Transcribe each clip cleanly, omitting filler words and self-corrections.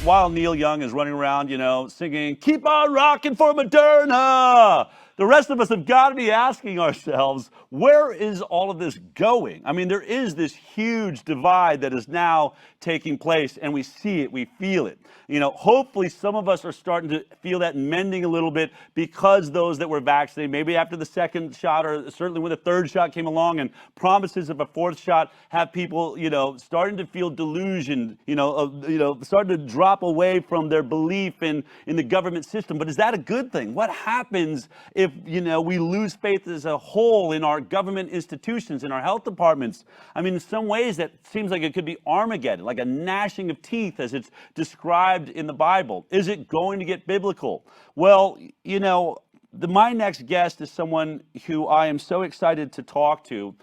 while Neil Young is running around, singing, "Keep on rocking for Moderna," the rest of us have got to be asking ourselves, where is all of this going? I mean, there is this huge divide that is now taking place, and we see it, we feel it. Hopefully some of us are starting to feel that mending a little bit because those that were vaccinated, maybe after the second shot or certainly when the third shot came along and promises of a fourth shot, have people, starting to feel delusioned, starting to drop away from their belief in the government system. But is that a good thing? What happens if, we lose faith as a whole in our government institutions, in our health departments? I mean, in some ways that seems like it could be Armageddon, like a gnashing of teeth as it's described in the Bible. Is it going to get biblical? Well, my next guest is someone who I am so excited to talk to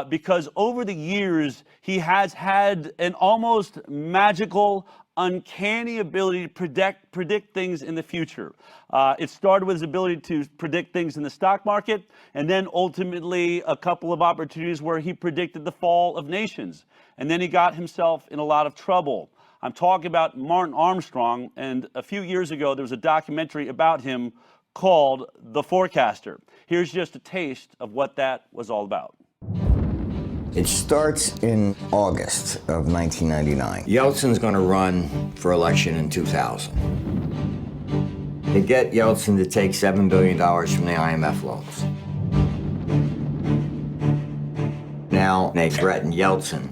because over the years, he has had an almost magical, uncanny ability to predict things in the future. It started with his ability to predict things in the stock market, and then ultimately a couple of opportunities where he predicted the fall of nations. And then he got himself in a lot of trouble. I'm talking about Martin Armstrong, and a few years ago there was a documentary about him called The Forecaster. Here's just a taste of what that was all about. It starts in August of 1999. Yeltsin's going to run for election in 2000. They get Yeltsin to take $7 billion from the IMF loans. Now they threaten Yeltsin.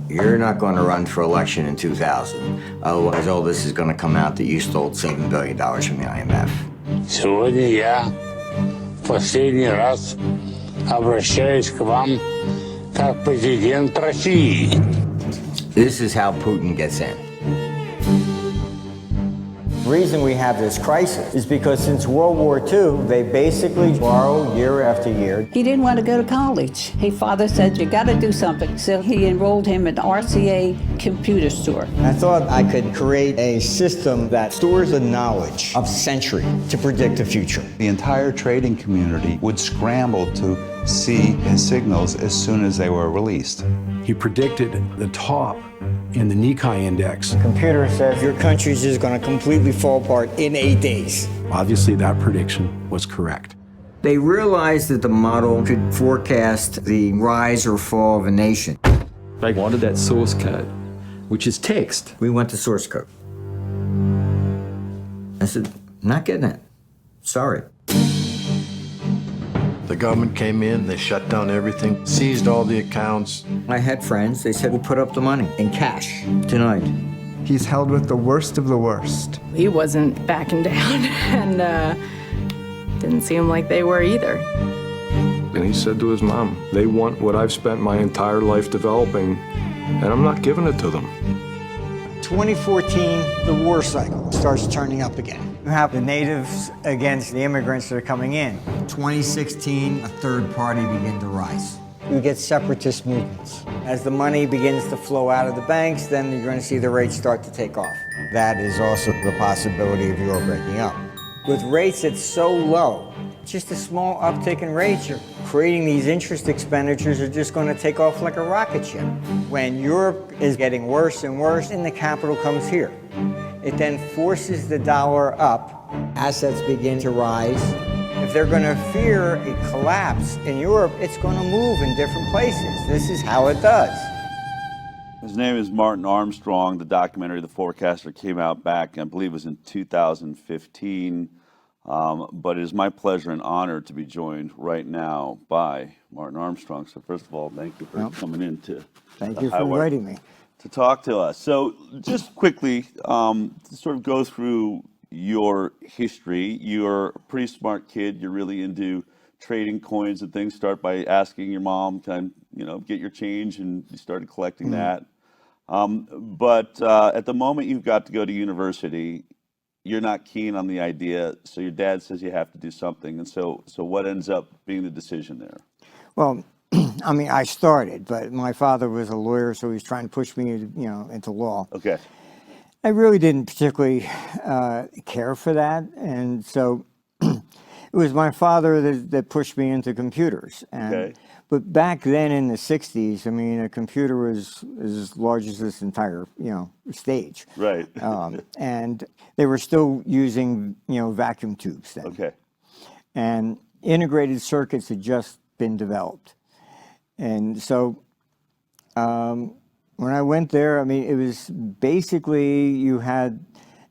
You're not going to run for election in 2000. Otherwise, all this is going to come out that you stole $7 billion from the IMF. Сегодня я в последний раз обращаюсь к вам как президент России. This is how Putin gets in. The reason we have this crisis is because since World War II, they basically borrow year after year. He didn't want to go to college. His father said, "You got to do something." So he enrolled him in RCA computer store. I thought I could create a system that stores the knowledge of century to predict the future. The entire trading community would scramble to see his signals as soon as they were released. He predicted the top in the Nikkei index. The computer says your country's just going to completely fall apart in 8 days. Obviously, that prediction was correct. They realized that the model could forecast the rise or fall of a nation. I wanted that source code, which is text. We went to source code. I said, not getting it. Sorry. The government came in, they shut down everything, seized all the accounts. I had friends, they said, we'll put up the money in cash tonight. He's held with the worst of the worst. He wasn't backing down, and didn't seem like they were either. And he said to his mom, "They want what I've spent my entire life developing, and I'm not giving it to them." 2014, the war cycle starts turning up again. You have the natives against the immigrants that are coming in. 2016, a third party began to rise. You get separatist movements. As the money begins to flow out of the banks, then you're going to see the rates start to take off. That is also the possibility of Europe breaking up. With rates that's so low, just a small uptick in rates, you're creating these interest expenditures are just going to take off like a rocket ship. When Europe is getting worse and worse, and the capital comes here. It then forces the dollar up. Assets begin to rise. If they're going to fear a collapse in Europe, it's going to move in different places. This is how it does. His name is Martin Armstrong. The documentary, The Forecaster, came out back, I believe it was in 2015. But it is my pleasure and honor to be joined right now by Martin Armstrong. So first of all, thank you for coming in to Thank you for inviting me. To talk to us. So just quickly, to sort of go through your history. You're a pretty smart kid. You're really into trading coins and things. Start by asking your mom, can I, get your change, and you started collecting that. But at the moment you've got to go to university, you're not keen on the idea, so your dad says you have to do something. And so what ends up being the decision there? Well, I mean, I started, but my father was a lawyer, so he was trying to push me, into law. Okay. I really didn't particularly care for that, and so it It was my father that pushed me into computers. Okay. But back then in the 60s, I mean, a computer was as large as this entire, stage. Right. And they were still using, vacuum tubes then. Okay. And integrated circuits had just been developed. And so when I went there, I mean, it was basically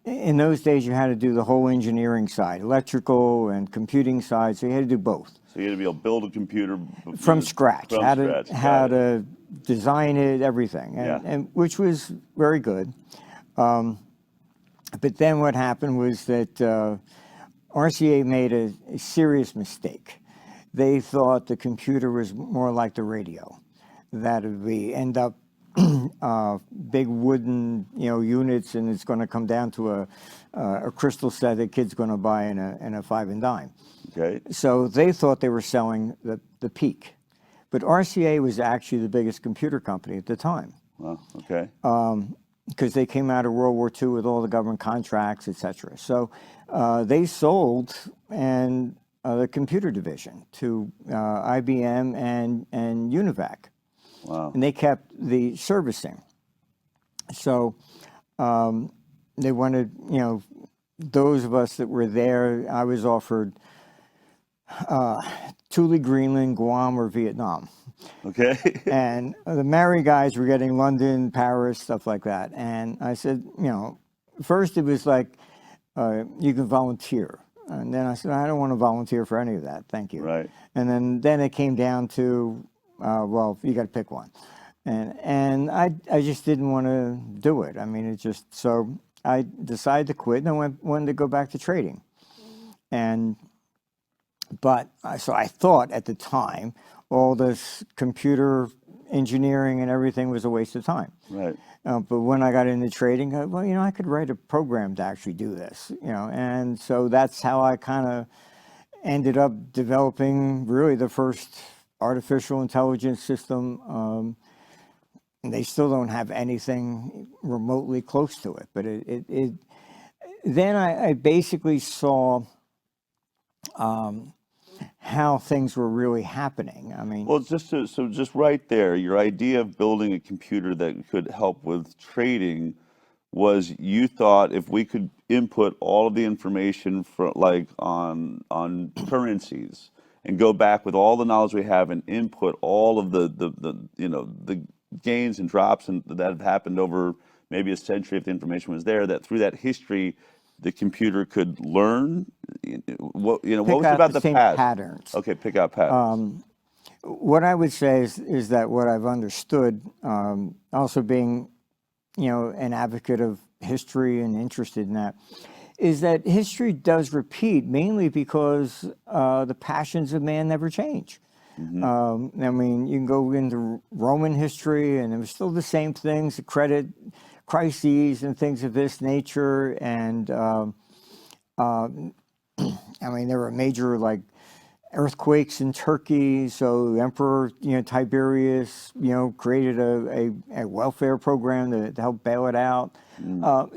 in those days, you had to do the whole engineering side, electrical and computing side, so you had to do both. So you had to be able to build a computer From scratch. From how scratch. how to design it, everything, Yeah. and which was very good. But then what happened was that RCA made a serious mistake. They thought the computer was more like the radio, that we end up big wooden units, and it's going to come down to a crystal set that kid's going to buy in a 5 and dime. Okay. So they thought they were selling the peak, but RCA was actually the biggest computer company at the time. Well, okay. Because they came out of World War II with all the government contracts, etc. So they sold the computer division to IBM and UNIVAC. Wow. And they kept the servicing. So they wanted, those of us that were there, I was offered Thule, Greenland, Guam, or Vietnam. Okay. And the married guys were getting London, Paris, stuff like that. And I said, first it was like, you can volunteer. And then I said, I don't want to volunteer for any of that, thank you. Right. And then it came down to, well, you got to pick one. And I just didn't want to do it. I mean, so I decided to quit, and I wanted to go back to trading. So I thought at the time, all this computer engineering and everything was a waste of time. Right. But when I got into trading, I could write a program to actually do this, and so that's how I kind of ended up developing really the first artificial intelligence system. They still don't have anything remotely close to it, but then I basically saw how things were really happening. I mean, Well, just right there, your idea of building a computer that could help with trading was you thought if we could input all of the information on currencies and go back with all the knowledge we have and input all of the gains and drops that have happened over maybe a century if the information was there, that through that history the computer could learn what was about the past patterns. Okay, pick out patterns. What I would say is that what I've understood, also being an advocate of history and interested in that, is that history does repeat mainly because the passions of man never change. Mm-hmm. I mean, you can go into Roman history, and it was still the same things: credit crises and things of this nature. And I mean, there were major earthquakes in Turkey. So Emperor Tiberius created a welfare program to help bail it out.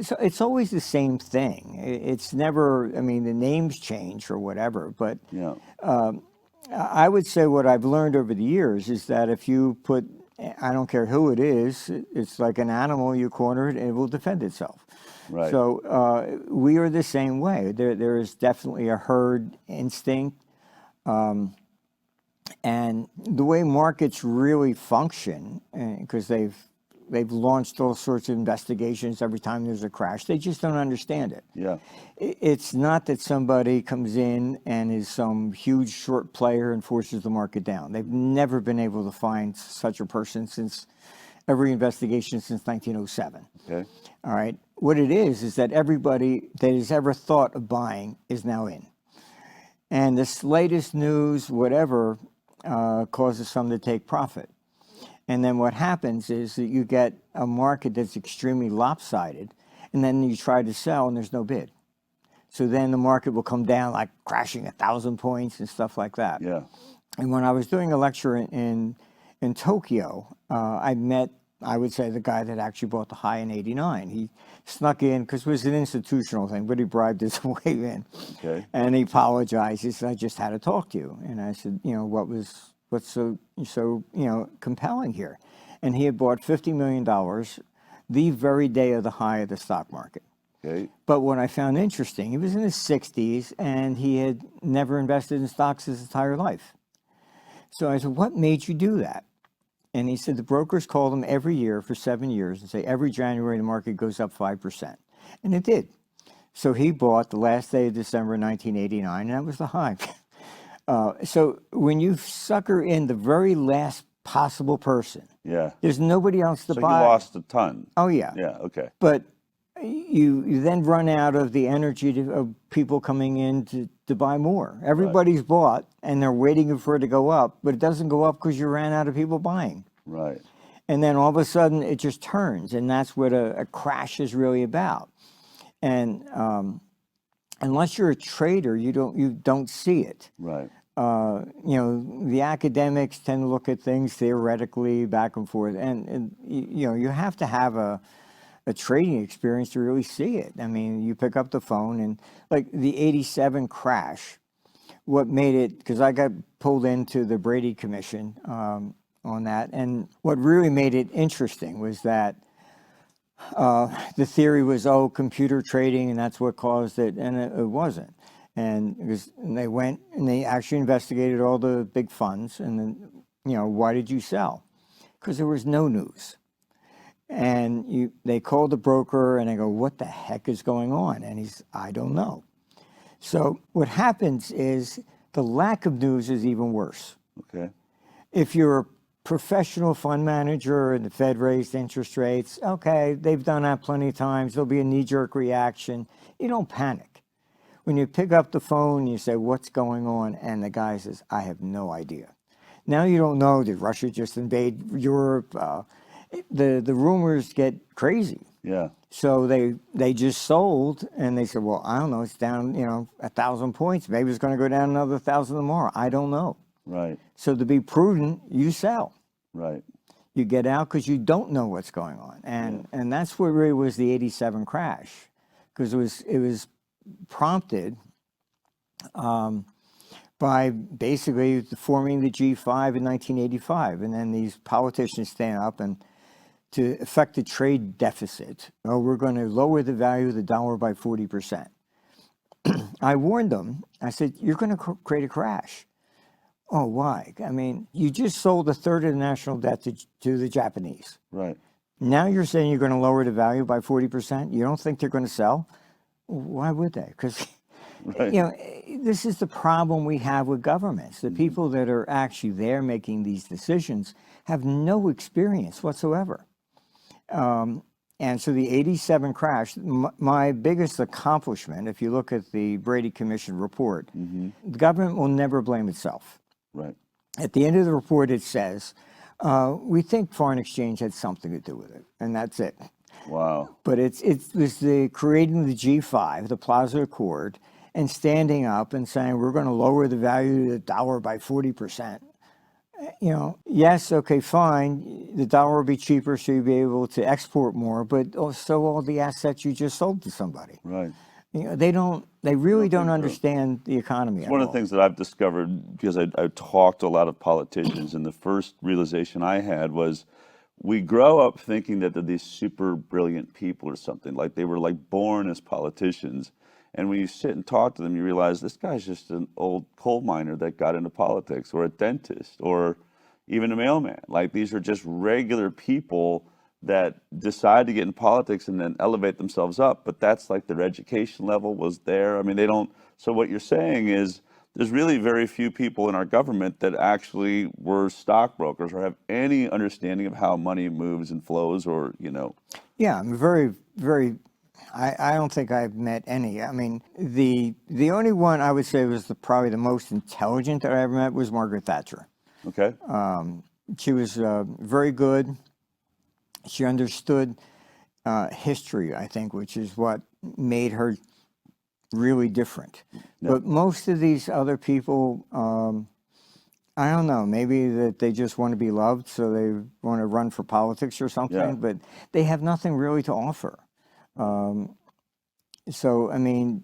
So it's always the same thing. It's never. I mean, the names change or whatever, but Yeah. I would say what I've learned over the years is that if you put, I don't care who it is, it's like an animal, you corner it and it will defend itself. Right. So we are the same way. There is definitely a herd instinct. And the way markets really function, because they've launched all sorts of investigations every time there's a crash, they just don't understand it. Yeah. It's not that somebody comes in and is some huge short player and forces the market down. They've never been able to find such a person since every investigation since 1907. Okay. All right. What it is that everybody that has ever thought of buying is now in. And this latest news, whatever, causes some to take profit. And then what happens is that you get a market that's extremely lopsided, and then you try to sell and there's no bid. So then the market will come down like crashing 1,000 points and stuff like that. Yeah. And when I was doing a lecture in Tokyo, I met I would say the guy that actually bought the high in '89. He snuck in because it was an institutional thing, but he bribed his way in. Okay. And he apologized. He said, "I just had to talk to you." And I said, what's so compelling here? And he had bought $50 million the very day of the high of the stock market. Okay. But what I found interesting, he was in his 60s and he had never invested in stocks his entire life. So I said, "What made you do that?" And he said the brokers called him every year for 7 years and say every January the market goes up 5%. And it did. So he bought the last day of December 1989, and that was the high. So when you sucker in the very last possible person, Yeah. there's nobody else to So buy. you lost a ton. Oh, yeah. Yeah. Okay. But you then run out of the energy of people coming in to buy more. Everybody's bought, and they're waiting for it to go up, but it doesn't go up because you ran out of people buying. Right. And then all of a sudden, it just turns, and that's what a crash is really about. And unless you're a trader, you don't see it. Right. The academics tend to look at things theoretically back and forth, and you have to have a trading experience to really see it. I mean, you pick up the phone and like the '87 crash, what made it, because I got pulled into the Brady Commission on that, and what really made it interesting was that the theory was, computer trading, and that's what caused it, and it wasn't. And they went and they actually investigated all the big funds, and then, why did you sell? Because there was no news. And they called the broker and they go, "What the heck is going on?" And I don't know. So what happens is the lack of news is even worse. Okay. If you're a professional fund manager and the Fed raised interest rates, okay, they've done that plenty of times. There'll be a knee-jerk reaction. You don't panic. When you pick up the phone, you say, "What's going on?" And the guy says, "I have no idea." Now you don't know, did Russia just invade Europe? The rumors get crazy. Yeah. So they just sold, and they said, "Well, I don't know, it's down 1,000 points. Maybe it's going to go down another 1,000 tomorrow. I don't know." Right. So to be prudent, you sell. Right. You get out because you don't know what's going on, and that's what really was the '87 crash, because it was prompted by basically forming the G5 in 1985, and then these politicians stand up and to affect the trade deficit. We're going to lower the value of the dollar by 40%. I warned them. I said, "You're going to create a crash." "Oh, why?" I mean, you just sold a third of the national debt to the Japanese. Right. Now you're saying you're going to lower the value by 40%? You don't think they're going to sell? Why would they? Because, this is the problem we have with governments. The people that are actually there making these decisions have no experience whatsoever. And so the '87 crash, my biggest accomplishment, if you look at the Brady Commission report, the government will never blame itself. Right. At the end of the report, it says, "We think foreign exchange had something to do with it," and that's it. Wow. But it's the creating the G5, the Plaza Accord, and standing up and saying we're going to lower the value of the dollar by 40%. Yes, okay, fine. The dollar will be cheaper, so you'll be able to export more, but also all the assets you just sold to somebody. Right. They really don't understand the economy. It's one of the things that I've discovered, because I talked to a lot of politicians, and the first realization I had was we grow up thinking that they're these super brilliant people or something, like they were like born as politicians. And when you sit and talk to them, you realize this guy's just an old coal miner that got into politics, or a dentist, or even a mailman. Like, these are just regular people that decide to get in politics and then elevate themselves up. But that's like their education level was there. I mean, they don't. So what you're saying is there's really very few people in our government that actually were stockbrokers or have any understanding of how money moves and flows, or, Yeah, I'm very, very. I don't think I've met any. I mean, the only one I would say was probably the most intelligent that I ever met was Margaret Thatcher. Okay. She was very good. She understood history, I think, which is what made her really different. Yeah. But most of these other people, I don't know, maybe that they just want to be loved, so they want to run for politics or something, Yeah. but they have nothing really to offer. So, I mean,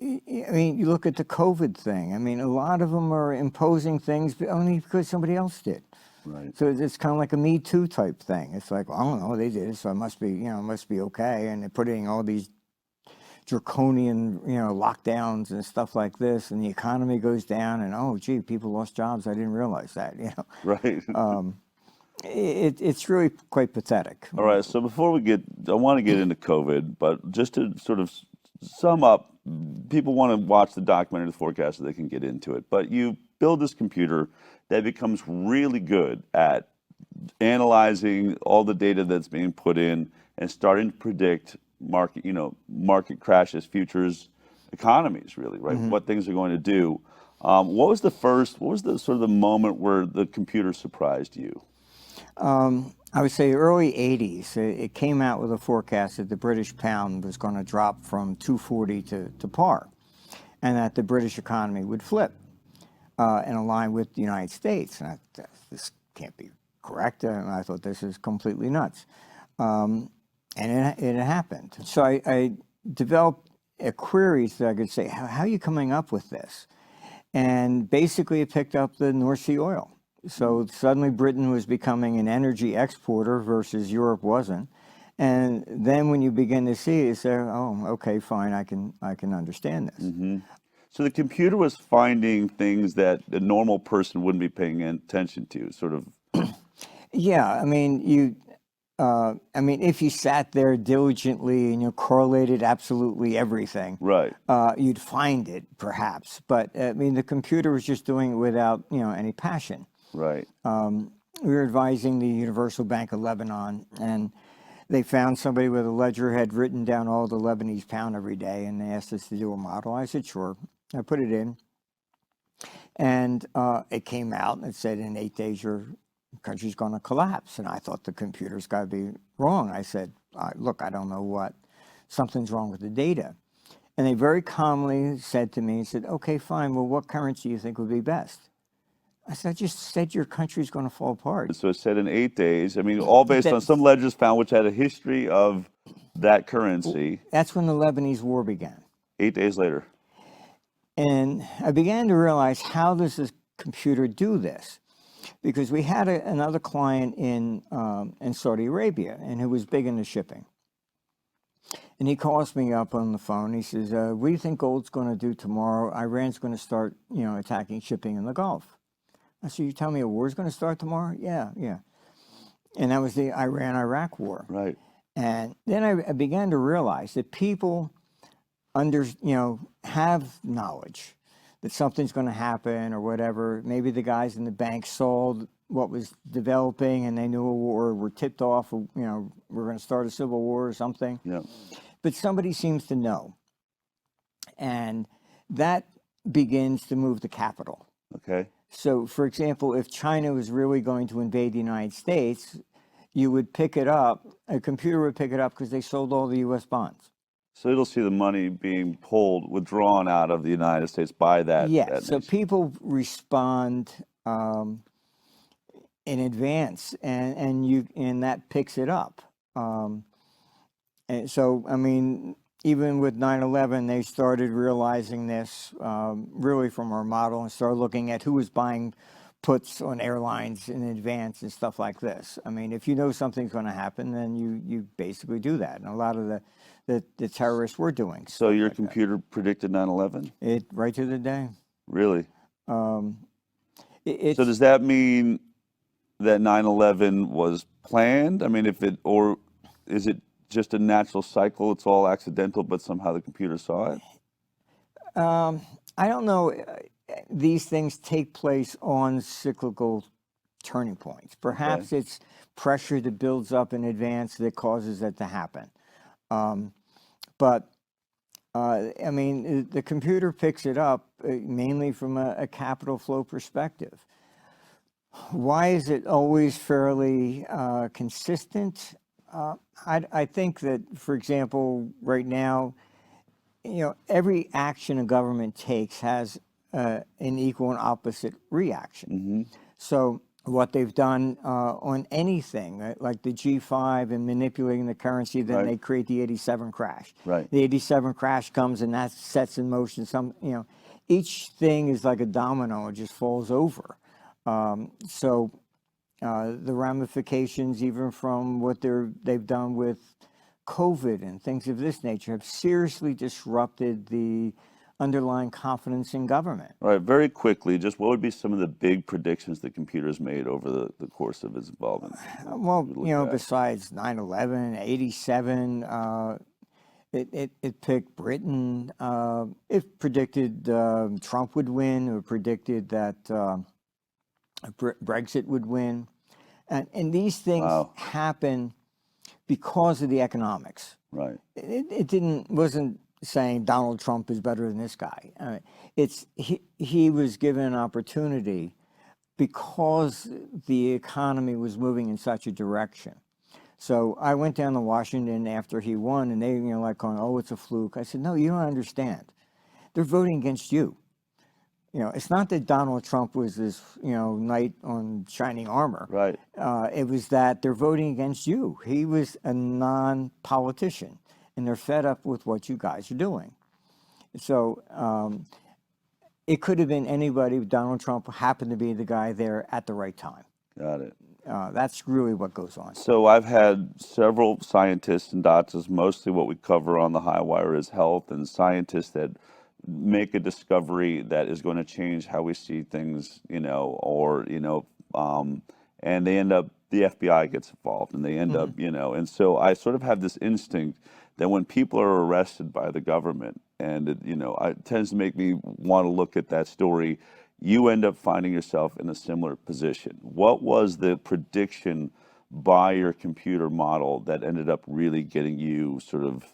you look at the COVID thing. I mean, a lot of them are imposing things only because somebody else did. Right. So it's kind of like a Me Too type thing. It's like, well, I don't know, they did it, so it must be, it must be okay. And they're putting all these draconian, lockdowns and stuff like this, and the economy goes down, and oh, gee, people lost jobs. I didn't realize that. Right. It's really quite pathetic. All right. So before I want to get into COVID, but just to sort of sum up, people want to watch the documentary, The Forecast, so they can get into it. But you build this computer that becomes really good at analyzing all the data that's being put in and starting to predict market crashes, futures, economies, really, right? What things are going to do. What was the sort of the moment where the computer surprised you? I would say early 80s, it came out with a forecast that the British pound was going to drop from 240 to par, and that the British economy would flip and align with the United States. And this can't be correct. And I thought this is completely nuts. And it happened. So I developed a query so I could say, how are you coming up with this? And basically it picked up the North Sea oil. So suddenly Britain was becoming an energy exporter versus Europe wasn't. And then when you begin to see it, you say, oh, okay, fine, I can understand this. So the computer was finding things that a normal person wouldn't be paying attention to, sort of. Yeah, I mean, if you sat there diligently and you correlated absolutely everything, Right. You'd find it, perhaps. But I mean, the computer was just doing it without, any passion. Right. We were advising the Universal Bank of Lebanon, and they found somebody with a ledger had written down all the Lebanese pound every day, and they asked us to do a model. I said, sure. I put it in, and it came out, and it said in 8 days your country's going to collapse. And I thought the computer's got to be wrong. I said, look, I don't know what. Something's wrong with the data. And they very calmly said to me, okay, fine, well, what currency do you think would be best? I said, I just said your country's going to fall apart. So it said in 8 days. I mean, all based on some ledgers found which had a history of that currency. That's when the Lebanese war began. 8 days later. And I began to realize, how does this computer do this? Because we had another client in Saudi Arabia, and who was big into shipping. And he calls me up on the phone. He says, what do you think gold's going to do tomorrow? Iran's going to start, attacking shipping in the Gulf. I said, you tell me a war's going to start tomorrow? Yeah. And that was the Iran-Iraq war. Right. And then I began to realize that people have knowledge that something's going to happen or whatever. Maybe the guys in the bank saw what was developing and they knew a war, were tipped off, we're going to start a civil war or something. Yeah. But somebody seems to know. And that begins to move the capital. Okay. So, for example, if China was really going to invade the United States, you would pick it up, a computer would pick it up because they sold all the U.S. bonds. So it'll see the money being withdrawn out of the United States by that. Yes, that so nation. people respond in advance, and that picks it up. And so, I mean, even with 9/11, they started realizing this really from our model and started looking at who was buying puts on airlines in advance and stuff like this. I mean, if you know something's going to happen, then you basically do that. And a lot of the terrorists were doing. So your computer predicted 9/11? It right to the day. Really? So does that mean that 9/11 was planned? I mean, or is it just a natural cycle? It's all accidental, but somehow the computer saw it? I don't know. These things take place on cyclical turning points. Perhaps it's pressure that builds up in advance that causes it to happen. But I mean, the computer picks it up mainly from a capital flow perspective. Why is it always fairly consistent? I think that, for example, right now, every action a government takes has an equal and opposite reaction. So what they've done on anything, like the G5 and manipulating the currency, then they create the 87 crash. Right. The 87 crash comes and that sets in motion each thing is like a domino, it just falls over. So the ramifications, even from what they've done with COVID and things of this nature, have seriously disrupted the underlying confidence in government. All right, very quickly, just what would be some of the big predictions the computer's made over the course of its involvement? Well, besides 9/11, 87, it picked Britain. It predicted Trump would win. It predicted that Brexit would win. And these things happen because of the economics. Right. It wasn't saying Donald Trump is better than this guy. He was given an opportunity because the economy was moving in such a direction. So I went down to Washington after he won, and they like going, "Oh, it's a fluke." I said, "No, you don't understand. They're voting against you. It's not that Donald Trump was this knight on shining armor. Right. It was that they're voting against you. He was a non-politician, and they're fed up with what you guys are doing." So it could have been anybody. Donald Trump happened to be the guy there at the right time. Got it. That's really what goes on. So I've had several scientists and doctors, mostly what we cover on the High Wire is health, and scientists that make a discovery that is going to change how we see things, and they end up, the FBI gets involved, and they end up, and so I sort of have this instinct that when people are arrested by the government, and it tends to make me want to look at that story, you end up finding yourself in a similar position. What was the prediction by your computer model that ended up really getting you sort of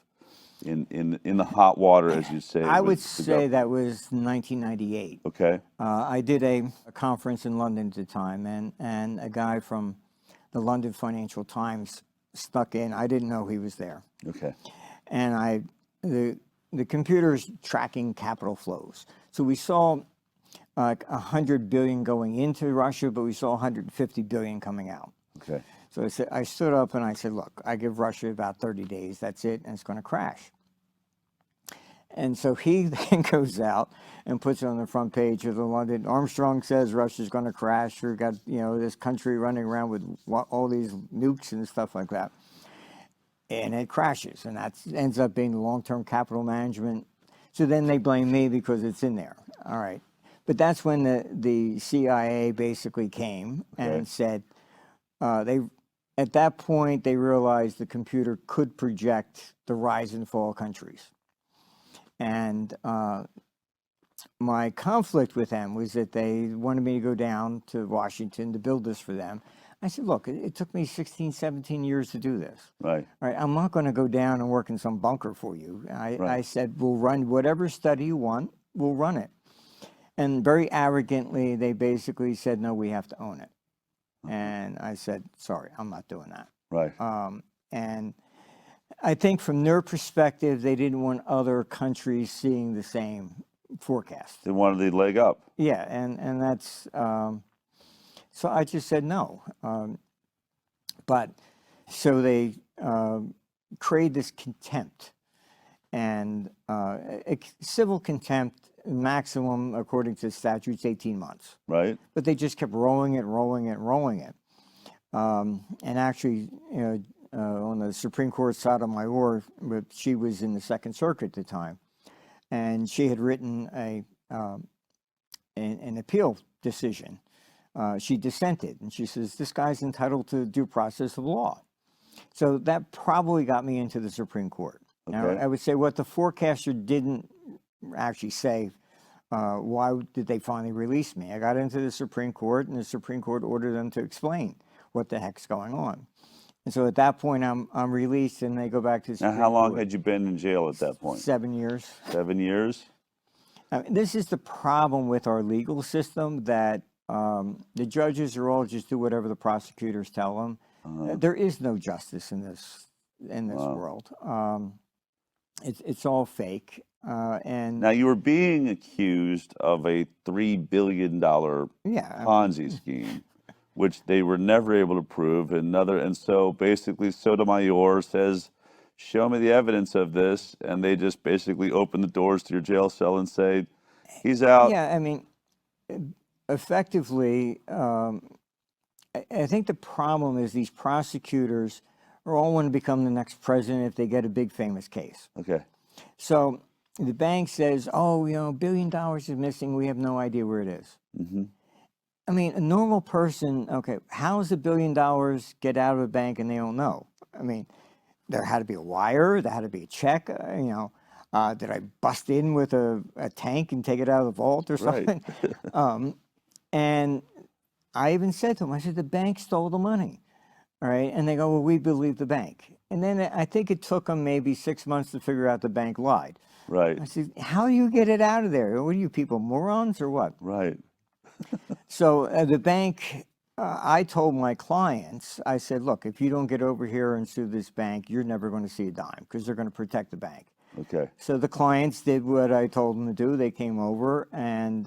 in the hot water, as you say? I would say that was 1998. Okay. I did a conference in London at the time, and a guy from the London Financial Times snuck in. I didn't know he was there. Okay. And the computer's tracking capital flows. So we saw like 100 billion going into Russia, but we saw 150 billion coming out. Okay. So I stood up and I said, "Look, I give Russia about 30 days. That's it, and it's going to crash." And so he then goes out and puts it on the front page of the London. Armstrong says Russia's going to crash. We've got this country running around with all these nukes and stuff like that, and it crashes, and that ends up being the long-term capital management. So then they blame me because it's in there. All right. But that's when the CIA basically came and said, at that point, they realized the computer could project the rise and fall of countries. And my conflict with them was that they wanted me to go down to Washington to build this for them. I said, "Look, it took me 16, 17 years to do this. Right. All right, I'm not going to go down and work in some bunker for you." I said, "We'll run whatever study you want, we'll run it." And very arrogantly, they basically said, "No, we have to own it." And I said, "Sorry, I'm not doing that." Right. And I think from their perspective, they didn't want other countries seeing the same forecast. They wanted the leg up. Yeah, and that's, so I just said no. But so they create this contempt, and civil contempt maximum, according to the statutes, 18 months. Right. But they just kept rolling it. And actually, on the Supreme Court side of my war, but she was in the Second Circuit at the time, and she had written an appeal decision. She dissented, and she says, "This guy's entitled to due process of law." So that probably got me into the Supreme Court. Okay. Now, I would say what the forecaster didn't actually say, why did they finally release me? I got into the Supreme Court, and the Supreme Court ordered them to explain what the heck's going on. And so at that point, I'm released, and they go back to the Supreme Now, how long Court. had you been in jail at that point? 7 years. 7 years? This is the problem with our legal system, that the judges are all just do whatever the prosecutors tell them. There is no justice in this world. It's all fake. And Now, you were being accused of a $3 billion yeah, Ponzi scheme, which they were never able to prove. And so basically, Sotomayor says, show me the evidence of this. And they just basically open the doors to your jail cell and say, he's out. yeah, I mean, effectively, I think the problem is these prosecutors are all want to become the next president if they get a big famous case. Okay. So the bank says, oh, $1 billion is missing. We have no idea where it is. Mm-hmm. I mean, a normal person, okay, how does $1 billion get out of a bank and they don't know? I mean, there had to be a wire, there had to be a check, did I bust in with a tank and take it out of the vault or something? Right. And I even said to them, I said, the bank stole the money, all right? And they go, well, we believe the bank. And then I think it took them maybe 6 months to figure out the bank lied. Right. I said, how do you get it out of there? What are you people, morons or what? Right. So the bank, I told my clients, I said, look, if you don't get over here and sue this bank, you're never going to see a dime because they're going to protect the bank. Okay. So the clients did what I told them to do. They came over and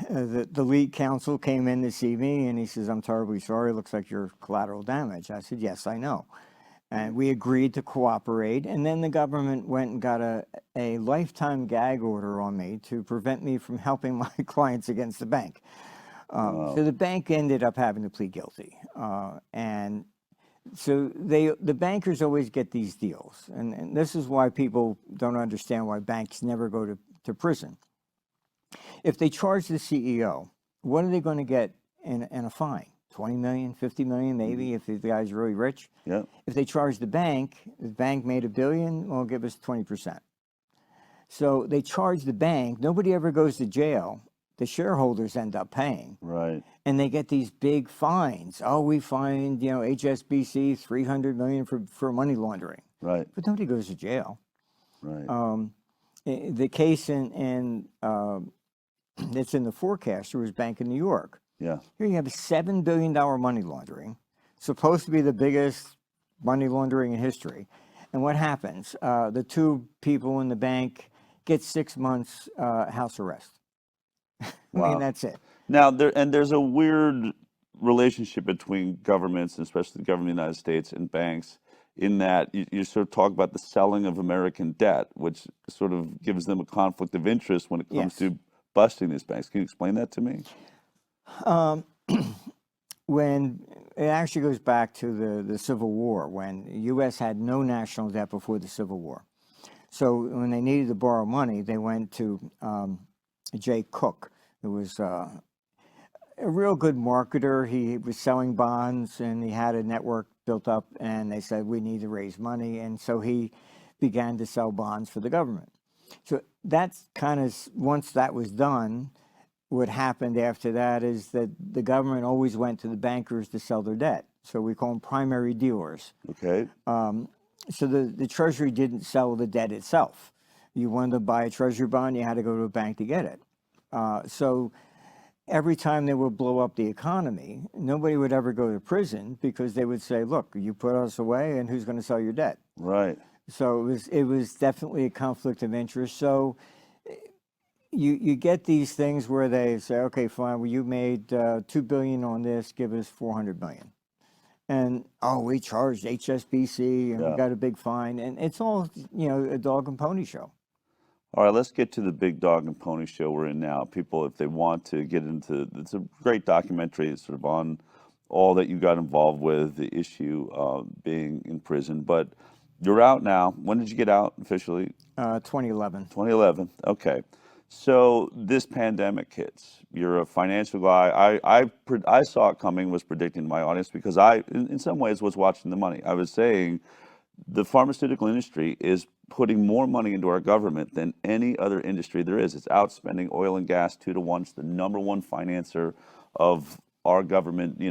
the lead counsel came in to see me and he says, I'm terribly sorry. It looks like you're collateral damage. I said, yes, I know. And we agreed to cooperate. And then the government went and got a lifetime gag order on me to prevent me from helping my clients against the bank. Wow. So the bank ended up having to plead guilty. And so the bankers always get these deals. And this is why people don't understand why banks never go to prison. If they charge the CEO, what are they going to get in a fine? 20 million, 50 million, maybe, if the guy's really rich. Yeah. If they charge the bank made $1 billion, well, give us 20%. So they charge the bank. Nobody ever goes to jail. The shareholders end up paying. Right. And they get these big fines. Oh, we fined, HSBC $300 million for money laundering. Right. But nobody goes to jail. Right. The case that's in the forecaster was Bank of New York. Yeah. Here you have $7 billion money laundering, supposed to be the biggest money laundering in history. And what happens? The two people in the bank get 6 months house arrest. Wow. I mean, that's it. Now, there's a weird relationship between governments, and especially the government of the United States, and banks, in that you sort of talk about the selling of American debt, which sort of gives them a conflict of interest when it comes to busting these banks. Can you explain that to me? When it actually goes back to the Civil War, when the U.S. had no national debt before the Civil War. So when they needed to borrow money, they went to Jay Cook, who was a real good marketer. He was selling bonds and he had a network built up, and they said, we need to raise money. And so he began to sell bonds for the government. So that's kind of, once that was done, what happened after that is that the government always went to the bankers to sell their debt. So we call them primary dealers. Okay. So the Treasury didn't sell the debt itself. You wanted to buy a Treasury bond, you had to go to a bank to get it. So every time they would blow up the economy, nobody would ever go to prison because they would say, look, you put us away and who's going to sell your debt? Right. So it was definitely a conflict of interest. So you get these things where they say, okay, fine, well, you made $2 billion on this, give us $400 million. And, oh, we charged HSBC and we got a big fine. And it's all, a dog and pony show. All right, let's get to the big dog and pony show we're in now. People, if they want to get into, it's a great documentary. It's sort of on all that you got involved with, the issue of being in prison. But you're out now. When did you get out officially? 2011. 2011. Okay. So this pandemic hits. You're a financial guy. I saw it coming, was predicting to my audience because I, in some ways, was watching the money. I was saying the pharmaceutical industry is putting more money into our government than any other industry there is. It's outspending oil and gas 2 to 1. It's the #1 financer of our government,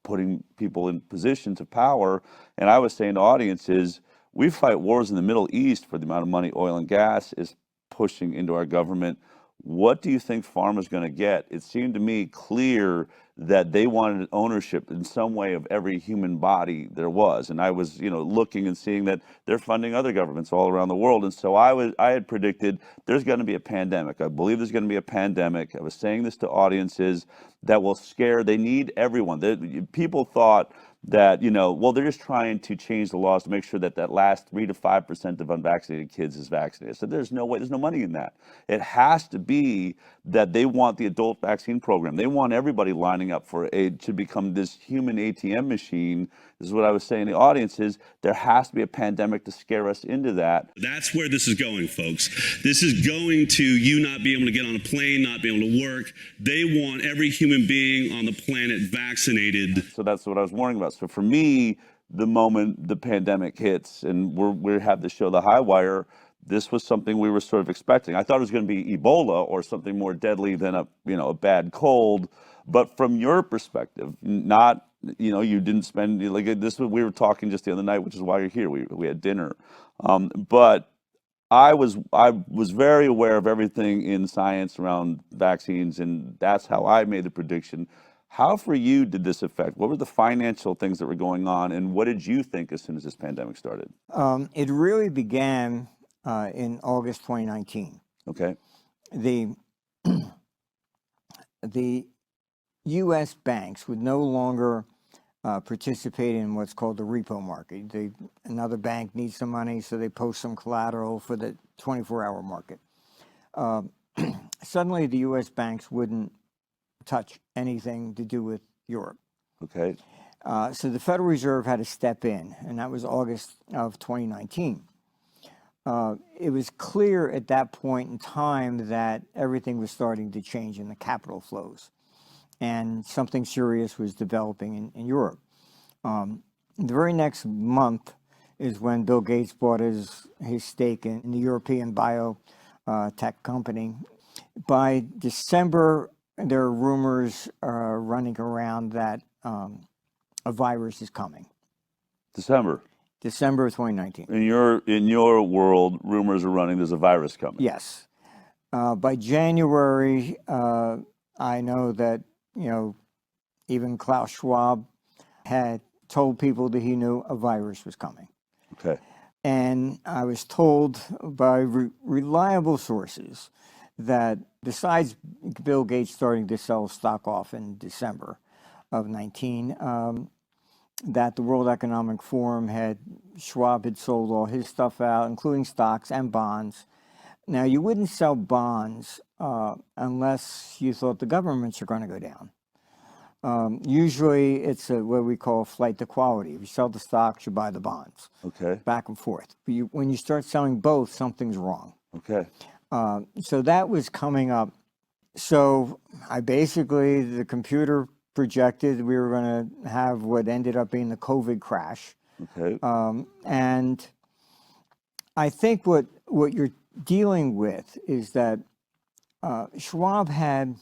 putting people in positions of power. And I was saying to audiences, we fight wars in the Middle East for the amount of money oil and gas is pushing into our government. What do you think pharma's going to get? It seemed to me clear that they wanted ownership in some way of every human body there was. And I was, looking and seeing that they're funding other governments all around the world. And so I had predicted there's going to be a pandemic. I believe there's going to be a pandemic. I was saying this to audiences that will scare, they need everyone. People thought that, well, they're just trying to change the laws to make sure that that last 3 to 5% of unvaccinated kids is vaccinated. So there's no way, there's no money in that. It has to be that they want the adult vaccine program. They want everybody lining up to become this human ATM machine. This is what I was saying to the audience is there has to be a pandemic to scare us into that. That's where this is going, folks. This is going to you not being able to get on a plane, not being able to work. They want every human being on the planet vaccinated. So that's what I was warning about. So for me, the moment the pandemic hits and we have the show The High Wire, this was something we were sort of expecting. I thought it was going to be Ebola or something more deadly than a bad cold. But from your perspective, not, you didn't spend like this. We were talking just the other night, which is why you're here. We had dinner, but I was very aware of everything in science around vaccines, and that's how I made the prediction. How for you did this affect? What were the financial things that were going on, and what did you think as soon as this pandemic started? It really began in August 2019. Okay. The U.S. banks would no longer participate in what's called the repo market. Another bank needs some money, so they post some collateral for the 24-hour market. Suddenly, the U.S. banks wouldn't touch anything to do with Europe. Okay. So the Federal Reserve had to step in, and that was August of 2019. It was clear at that point in time that everything was starting to change in the capital flows, and something serious was developing in Europe. The very next month is when Bill Gates bought his stake in the European biotech company. By December, there are rumors running around that a virus is coming. December of 2019. In your world, rumors are running there's a virus coming. Yes. By January, I know that, even Klaus Schwab had told people that he knew a virus was coming. Okay. And I was told by reliable sources that besides Bill Gates starting to sell stock off in December of 19, that the World Economic Forum Schwab had sold all his stuff out, including stocks and bonds. Now, you wouldn't sell bonds unless you thought the governments are going to go down. Usually, it's what we call flight to quality. If you sell the stocks, you buy the bonds. Okay. Back and forth. But when you start selling both, something's wrong. Okay. So that was coming up. So the computer projected we were going to have what ended up being the COVID crash. Okay. And I think what you're dealing with is that Schwab had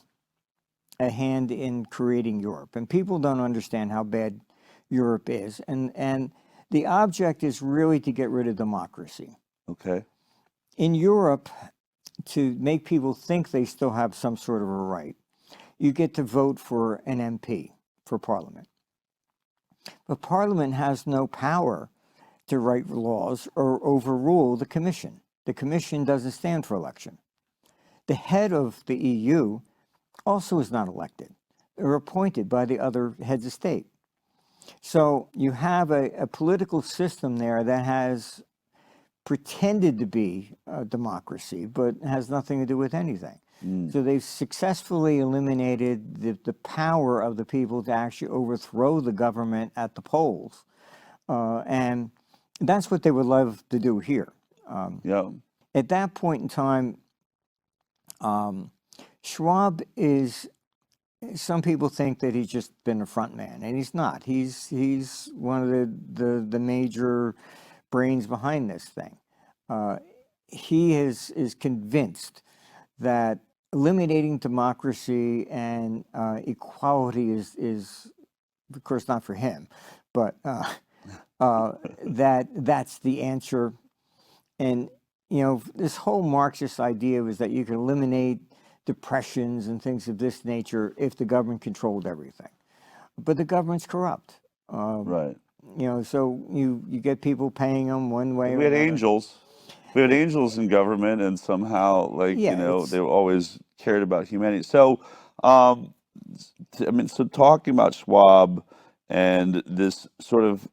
a hand in creating Europe, and people don't understand how bad Europe is. And the object is really to get rid of democracy. Okay. In Europe, to make people think they still have some sort of a right, you get to vote for an MP for Parliament. But Parliament has no power to write laws or overrule the Commission. The Commission doesn't stand for election. The head of the EU also is not elected. They're appointed by the other heads of state. So you have a political system there that has pretended to be a democracy, but has nothing to do with anything. So they've successfully eliminated the power of the people to actually overthrow the government at the polls. And that's what they would love to do here. At that point in time, Schwab is, some people think that he's just been a front man, and he's not. He's one of the major brains behind this thing. He is convinced that eliminating democracy and equality is, of course, not for him, but that's the answer. And this whole Marxist idea was that you can eliminate depressions and things of this nature if the government controlled everything. But the government's corrupt. Right. You know, so you get people paying them one way or We had another. angels. We had angels in government, and somehow, like, Yeah, you know, it's- they always cared about humanity. So, um, I mean, so talking about Schwab and this sort of,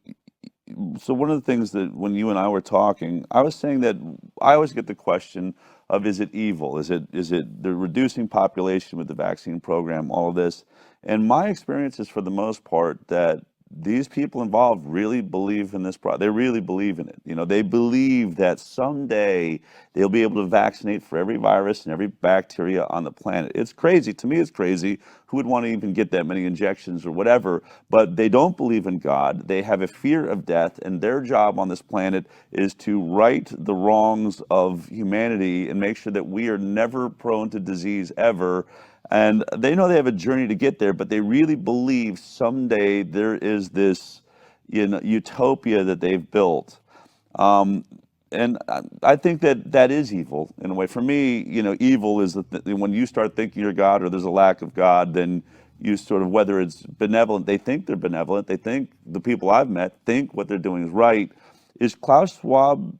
so one of the things that when you and I were talking, I was saying that I always get the question of, is it evil? Is it the reducing population with the vaccine program, all of this? And my experience is, for the most part, that these people involved really believe in this product. They really believe in it. You know, they believe that someday they'll be able to vaccinate for every virus and every bacteria on the planet. It's crazy. To me, it's crazy. Who would want to even get that many injections or whatever? But they don't believe in God. They have a fear of death, and their job on this planet is to right the wrongs of humanity and make sure that we are never prone to disease ever. And they know they have a journey to get there, but they really believe someday there is this, you know, utopia that they've built. And I think that that is evil in a way. For me, you know, evil is that when you start thinking you're God or there's a lack of God, then you sort of, whether it's benevolent, they think they're benevolent. They think, the people I've met think what they're doing is right. Is Klaus Schwab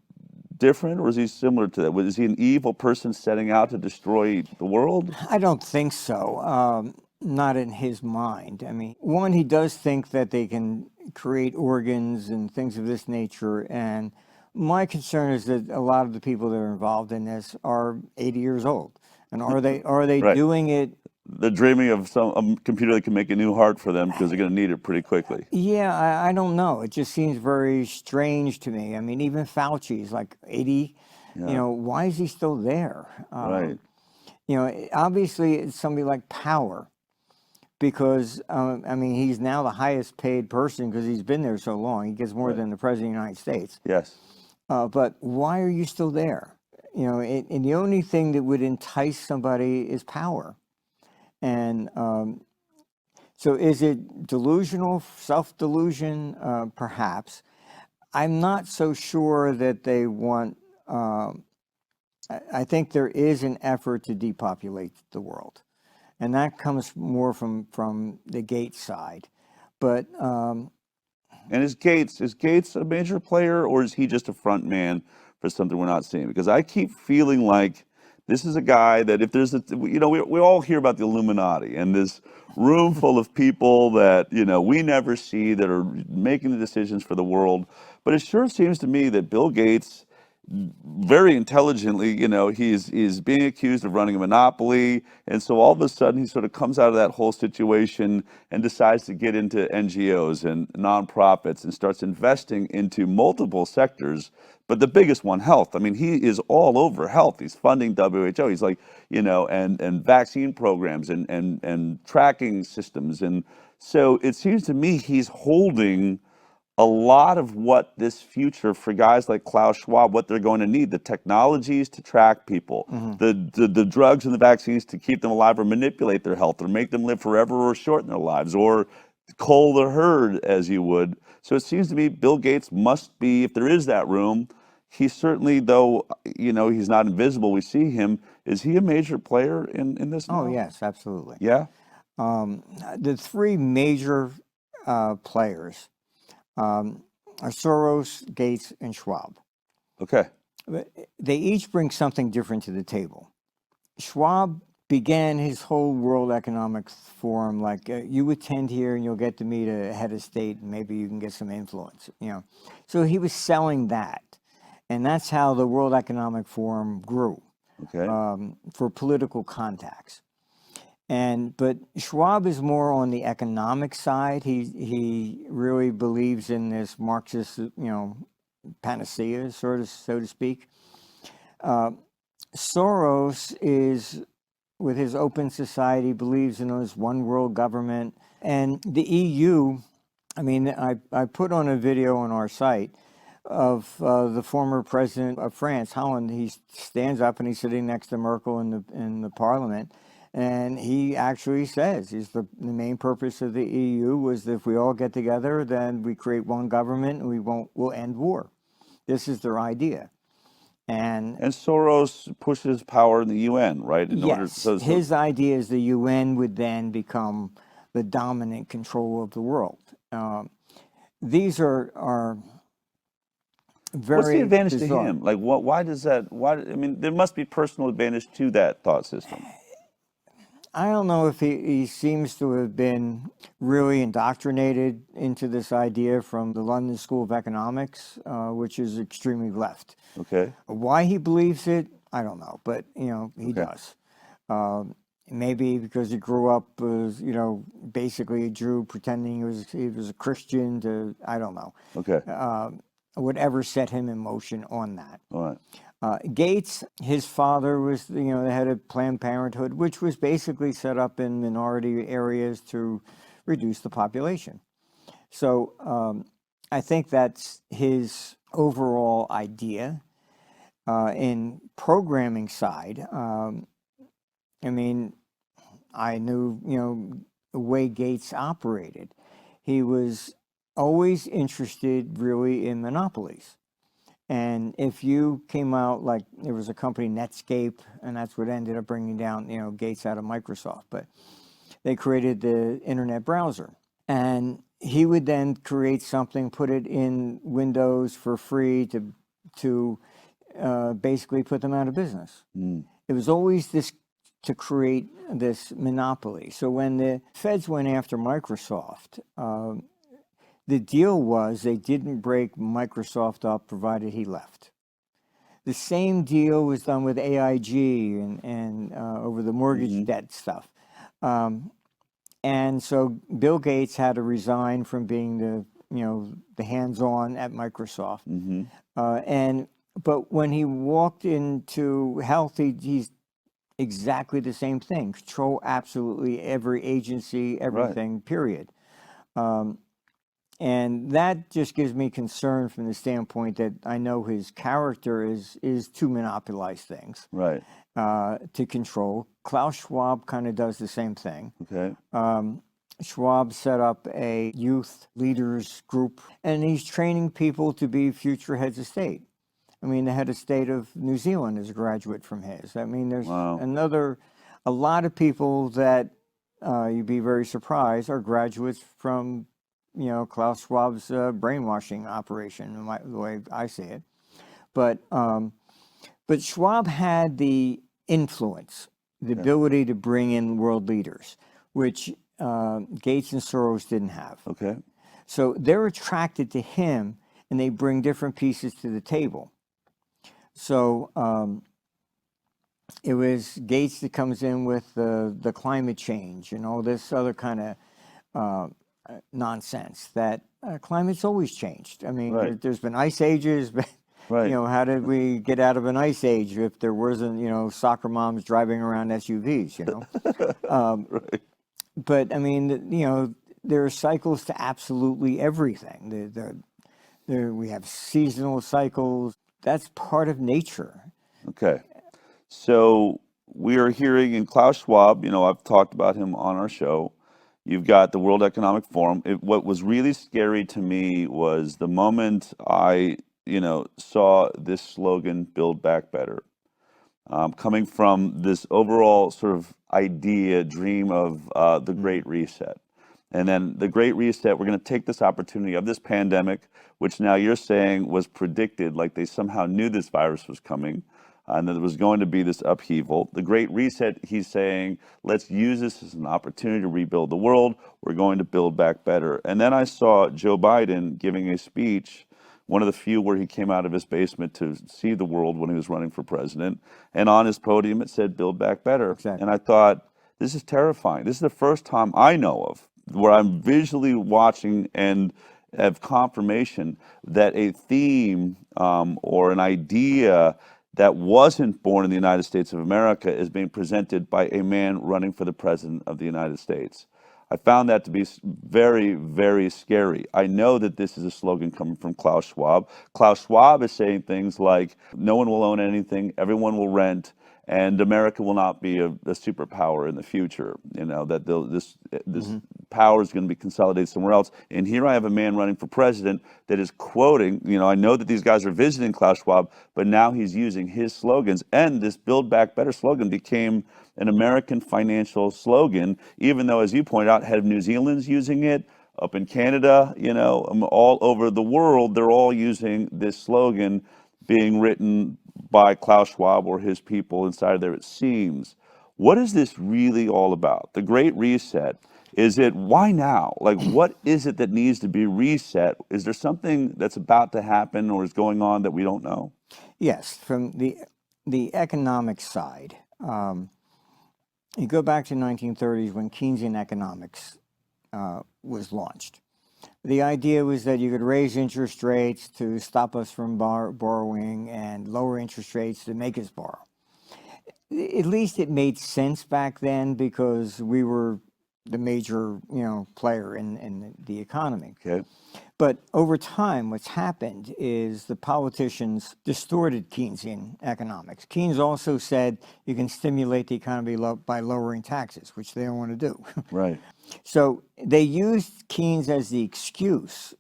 different, or is he similar to that? Is he an evil person setting out to destroy the world? I don't think so. Not in his mind. I mean, one, he does think that they can create organs and things of this nature. And my concern is that a lot of the people that are involved in this are 80 years old. And are they Right. doing it? They're dreaming of a computer that can make a new heart for them because they're going to need it pretty quickly. Yeah, I don't know. It just seems very strange to me. I mean, even Fauci's like 80. Yeah. You know, why is he still there? Right. You know, obviously it's somebody like power, because I mean, he's now the highest paid person because he's been there so long. He gets more Right. than the president of the United States. Yes. But why are you still there? You know, and the only thing that would entice somebody is power. And so is it delusional, self-delusion? Perhaps. I'm not so sure that they want, I think there is an effort to depopulate the world. And that comes more from the Gates side. But And is Gates a major player, or is he just a front man for something we're not seeing? Because I keep feeling like this is a guy that, if there's a, you know, we all hear about the Illuminati and this room full of people that, you know, we never see, that are making the decisions for the world. But it sure seems to me that Bill Gates, very intelligently, you know, he's being accused of running a monopoly, and so all of a sudden he sort of comes out of that whole situation and decides to get into NGOs and nonprofits and starts investing into multiple sectors, but the biggest one, health. I mean, he is all over health. He's funding WHO. He's like, you know, and vaccine programs and tracking systems, and so it seems to me he's holding a lot of what this future, for guys like Klaus Schwab, what they're going to need: the technologies to track people, the drugs and the vaccines to keep them alive or manipulate their health or make them live forever or shorten their lives or cull the herd, as you would. So it seems to me Bill Gates must be, if there is that room, he's certainly, though, you know, he's not invisible, we see him, is he a major player in this now? oh yes, absolutely. Yeah? The three major players are Soros, Gates, and Schwab. Okay. But they each bring something different to the table. Schwab began his whole World Economic Forum like, you attend here and you'll get to meet a head of state and maybe you can get some influence, you know. So he was selling that. And that's how the World Economic Forum grew, Okay. for political contacts. But Schwab is more on the economic side. He really believes in this Marxist, you know, panacea, so to speak. Soros is, with his open society, believes in this one world government. And the EU, I mean, I put on a video on our site of the former president of France, Holland. He stands up and he's sitting next to Merkel in the parliament. And he actually says the main purpose of the EU was that if we all get together, then we create one government and we'll end war. This is their idea. And Soros pushes power in the UN, right? In order, yes, his idea is the UN would then become the dominant control of the world. These are very what's the advantage bizarre. to him? Like, what? Why does that? Why? I mean, there must be personal advantage to that thought system. I don't know if he seems to have been really indoctrinated into this idea from the London School of Economics, which is extremely left. Okay. Why he believes it, I don't know, but he Okay. does. Maybe because he grew up as basically a Jew, pretending he was a Christian. I don't know. Okay. Whatever set him in motion on that. All right. Gates, his father was, the head of Planned Parenthood, which was basically set up in minority areas to reduce the population. So I think that's his overall idea. In programming side, I mean, I knew, the way Gates operated. He was always interested really in monopolies. And if you came out, like there was a company, Netscape, and that's what ended up bringing down, Gates out of Microsoft, but they created the internet browser. And he would then create something, put it in Windows for free to basically put them out of business. It was always this to create this monopoly. So when the feds went after Microsoft, the deal was they didn't break Microsoft up provided he left. The same deal was done with AIG and over the mortgage debt stuff. And so Bill Gates had to resign from being the hands-on at Microsoft. But when he walked into health, he's exactly the same thing. Control absolutely every agency, everything, right. Period. And that just gives me concern from the standpoint that I know his character is to monopolize things, right? To control. Klaus Schwab kind of does the same thing. Okay. Schwab set up a youth leaders group, and he's training people to be future heads of state. I mean, the head of state of New Zealand is a graduate from his. I mean, there's a lot of people that you'd be very surprised are graduates from, Klaus Schwab's brainwashing operation, the way I see it. But Schwab had the influence, the ability to bring in world leaders, which Gates and Soros didn't have. Okay. So they're attracted to him, and they bring different pieces to the table. So it was Gates that comes in with the climate change and all this other kind of nonsense that climate's always changed. I mean, right. There's been ice ages, but right. How did we get out of an ice age if there wasn't, soccer moms driving around SUVs, right. But I mean, there are cycles to absolutely everything. We have seasonal cycles. That's part of nature. Okay. So we are hearing in Klaus Schwab, I've talked about him on our show. You've got the World Economic Forum. What was really scary to me was the moment I, saw this slogan, Build Back Better, coming from this overall sort of idea, dream of the Great Reset. And then the Great Reset, we're going to take this opportunity of this pandemic, which now you're saying was predicted, like they somehow knew this virus was coming, and that there was going to be this upheaval. The Great Reset, he's saying, let's use this as an opportunity to rebuild the world. We're going to build back better. And then I saw Joe Biden giving a speech, one of the few where he came out of his basement to see the world when he was running for president. And on his podium, it said, build back better. Exactly. And I thought, this is terrifying. This is the first time I know of where I'm visually watching and have confirmation that a theme or an idea that wasn't born in the United States of America is being presented by a man running for the president of the United States. I found that to be very, very scary. I know that this is a slogan coming from Klaus Schwab. Klaus Schwab is saying things like, no one will own anything, everyone will rent, and America will not be a superpower in the future. You know, that this power is going to be consolidated somewhere else. And here I have a man running for president that is quoting, you know, I know that these guys are visiting Klaus Schwab, but now he's using his slogans. And this Build Back Better slogan became an American financial slogan, even though, as you pointed out, head of New Zealand's using it. Up in Canada, you know, all over the world, they're all using this slogan being written by Klaus Schwab or his people inside of there, it seems. What is this really all about? The Great Reset. Is it, why now? Like, what is it that needs to be reset? Is there something that's about to happen or is going on that we don't know? Yes, from the economic side, you go back to the 1930s when Keynesian economics was launched. The idea was that you could raise interest rates to stop us from borrowing and lower interest rates to make us borrow. At least it made sense back then because we were the major, you know, player in the economy. Okay. But over time, what's happened is the politicians distorted Keynesian economics. Keynes also said you can stimulate the economy by lowering taxes, which they don't want to do. Right. So they used Keynes as the excuse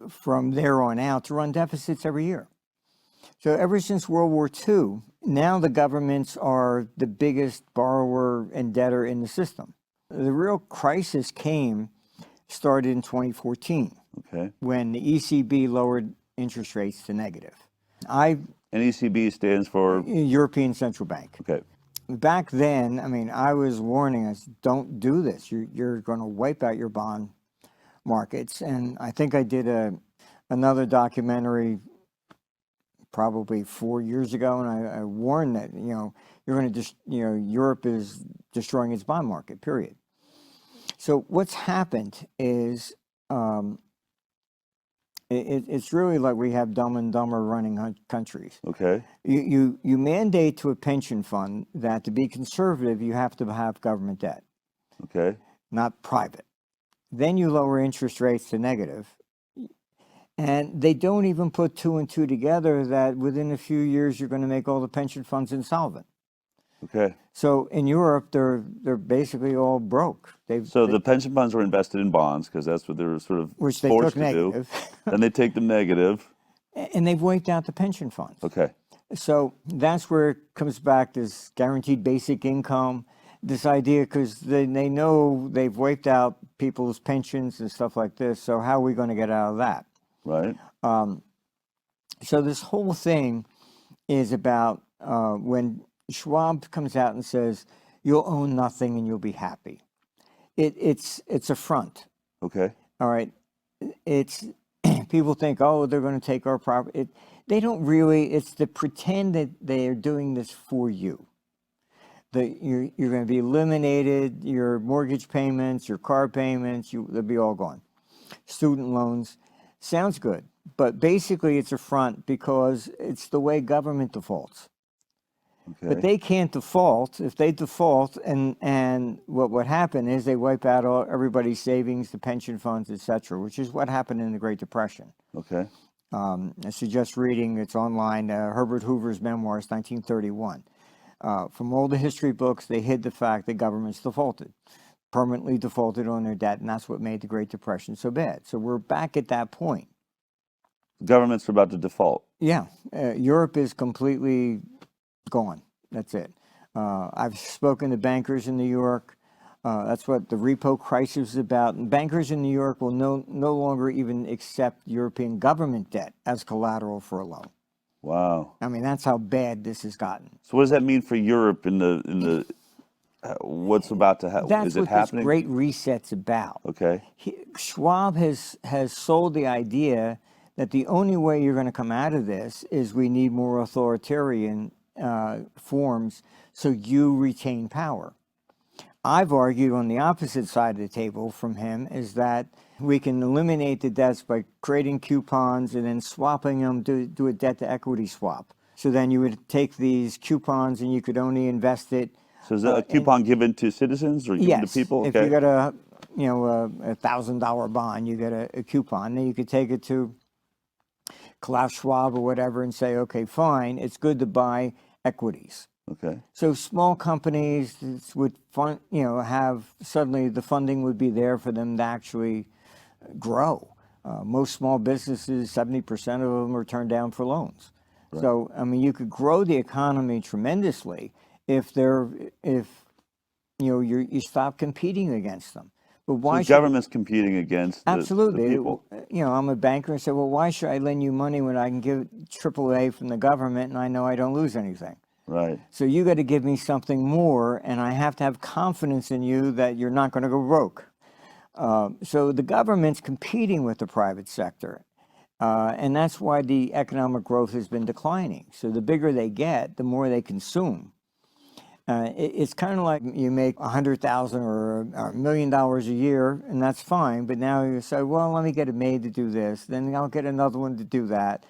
from there on out to run deficits every year. So ever since World War II, now the governments are the biggest borrower and debtor in the system. The real crisis started in 2014. Okay. When the ECB lowered interest rates to negative. And ECB stands for? European Central Bank. Okay. Back then, I mean, I was warning us, don't do this. You're going to wipe out your bond markets. And I think I did another documentary probably 4 years ago, and I warned that, you know, you're going to just, you know, Europe is destroying its bond market, period. So what's happened is, it's really like we have Dumb and Dumber running countries. Okay. You mandate to a pension fund that to be conservative, you have to have government debt. Okay. Not private. Then you lower interest rates to negative. And they don't even put two and two together that within a few years, you're going to make all the pension funds insolvent. Okay. So in Europe, they're basically all broke. The pension funds were invested in bonds because that's what they were sort of which they forced took to negative. do. Then they take them negative. And they've wiped out the pension funds. Okay. So that's where it comes back, this guaranteed basic income, this idea, because they know they've wiped out people's pensions and stuff like this. So how are we going to get out of that? Right. So this whole thing is about when Schwab comes out and says, you'll own nothing and you'll be happy. It's a front. Okay. All right. It's people think, oh, they're going to take our property. They don't really. It's to pretend that they are doing this for you. You're going to be eliminated. Your mortgage payments, your car payments, they'll be all gone. Student loans. Sounds good. But basically, it's a front because it's the way government defaults. Okay. But they can't default. If they default, and what would happen is they wipe out everybody's savings, the pension funds, etc., which is what happened in the Great Depression. Okay. I suggest reading, it's online, Herbert Hoover's memoirs, 1931. From all the history books, they hid the fact that governments defaulted, permanently defaulted on their debt, and that's what made the Great Depression so bad. So we're back at that point. Governments are about to default. Yeah. Europe is completely gone. That's it. I've spoken to bankers in New York. That's what the repo crisis is about. And bankers in New York will no longer even accept European government debt as collateral for a loan. Wow. I mean, that's how bad this has gotten. So what does that mean for Europe in the what's about to happen? That's Is it what happening? this Great Reset's about. Okay. Schwab has sold the idea that the only way you're going to come out of this is we need more authoritarian forms so you retain power. I've argued on the opposite side of the table from him is that we can eliminate the debts by creating coupons and then swapping them to do a debt to equity swap. So then you would take these coupons and you could only invest it. So is that a coupon given to citizens or given to people? Okay. If you got a $1,000 bond, you get a coupon. Then you could take it to Klaus Schwab or whatever and say, okay, fine, it's good to buy equities. Okay. So small companies would fund, have suddenly the funding would be there for them to actually grow. Most small businesses, 70% of them are turned down for loans. Right. So I mean, you could grow the economy tremendously if you stop competing against them. But why So the should government's competing against the absolutely? people. I'm a banker and say, well, why should I lend you money when I can give AAA from the government and I know I don't lose anything? Right. So you got to give me something more, and I have to have confidence in you that you're not going to go broke. So the government's competing with the private sector, and that's why the economic growth has been declining. So the bigger they get, the more they consume. It's kind of like you make $100,000 or $1 million a year, and that's fine. But now you say, well, let me get a maid to do this, then I'll get another one to do that.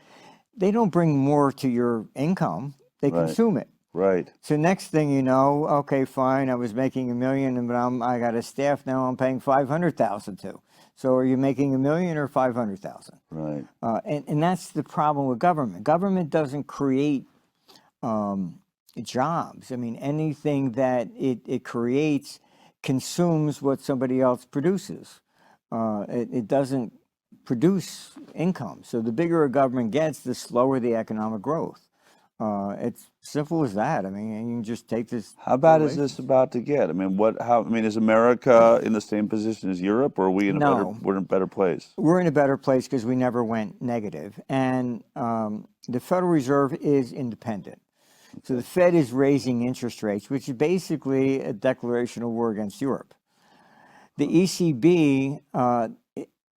They don't bring more to your income; they Right. consume it. Right. So next thing you know, okay, fine, I was making $1 million, but I got a staff now. I'm paying $500,000 to. So are you making $1 million or $500,000? Right. And that's the problem with government. Government doesn't create jobs. I mean, anything that it creates consumes what somebody else produces. It doesn't produce income. So the bigger a government gets, the slower the economic growth. It's simple as that. I mean, you can just take this. How bad is this about to get? I mean, is America in the same position as Europe, or are we in we're in a better place? We're in a better place because we never went negative. And the Federal Reserve is independent. So the Fed is raising interest rates, which is basically a declaration of war against Europe. The ECB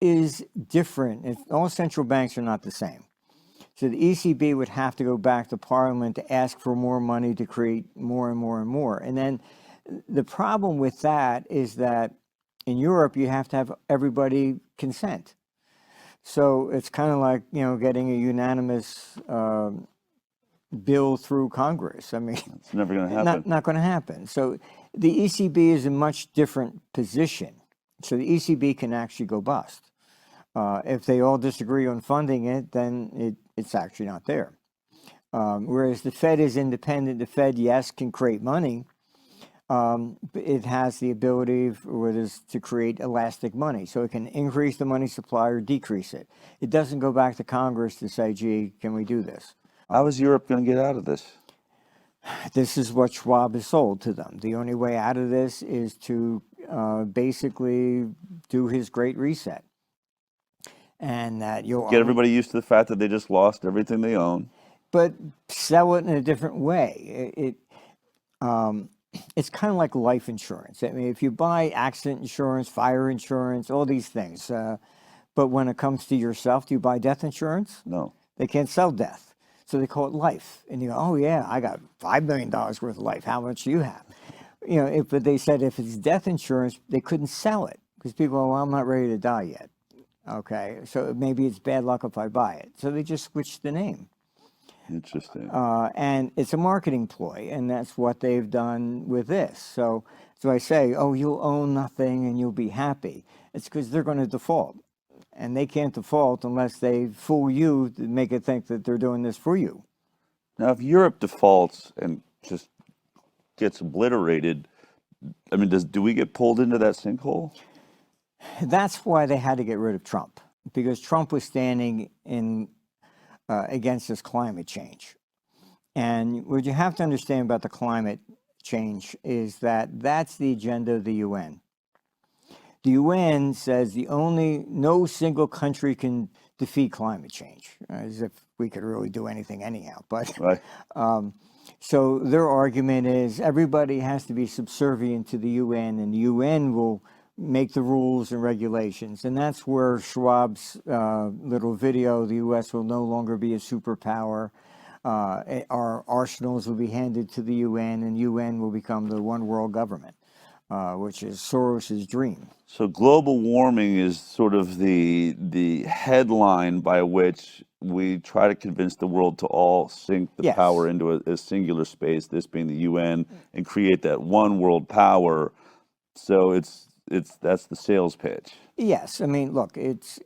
is different. All central banks are not the same. So the ECB would have to go back to Parliament to ask for more money to create more and more and more. And then the problem with that is that in Europe, you have to have everybody consent. So it's kind of like, getting a unanimous bill through Congress. I mean, it's never going to happen. Not going to happen. So the ECB is in a much different position. So the ECB can actually go bust. If they all disagree on funding it, then it's actually not there. Whereas the Fed is independent. The Fed, yes, can create money. It has the ability to create elastic money. So it can increase the money supply or decrease it. It doesn't go back to Congress to say, gee, can we do this? How is Europe going to get out of this? This is what Schwab has sold to them. The only way out of this is to basically do his great reset. And that you'll get everybody used to the fact that they just lost everything they own, but sell it in a different way. It's kind of like life insurance. I mean, if you buy accident insurance, fire insurance, all these things, but when it comes to yourself, do you buy death insurance? No. They can't sell death, so they call it life. And you go, oh yeah, I got $5 million worth of life. How much do you have? But they said if it's death insurance, they couldn't sell it because people go, well, I'm not ready to die yet. Okay, so maybe it's bad luck if I buy it. So they just switched the name. Interesting. And it's a marketing ploy, and that's what they've done with this. So I say, oh, you'll own nothing and you'll be happy. It's because they're going to default. And they can't default unless they fool you to make it think that they're doing this for you. Now, if Europe defaults and just gets obliterated, I mean, do we get pulled into that sinkhole? That's why they had to get rid of Trump, because Trump was standing in against this climate change. And what you have to understand about the climate change is that that's the agenda of the UN. The UN says no single country can defeat climate change, as if we could really do anything anyhow. But right. So their argument is everybody has to be subservient to the UN, and the UN will make the rules and regulations. And that's where Schwab's little video, the U.S. will no longer be a superpower. Our arsenals will be handed to the UN, and UN will become the one world government, which is Soros's dream. So global warming is sort of the headline by which we try to convince the world to all sink the power into a singular space, this being the UN, and create that one world power. So that's the sales pitch. Yes, I mean, look, it's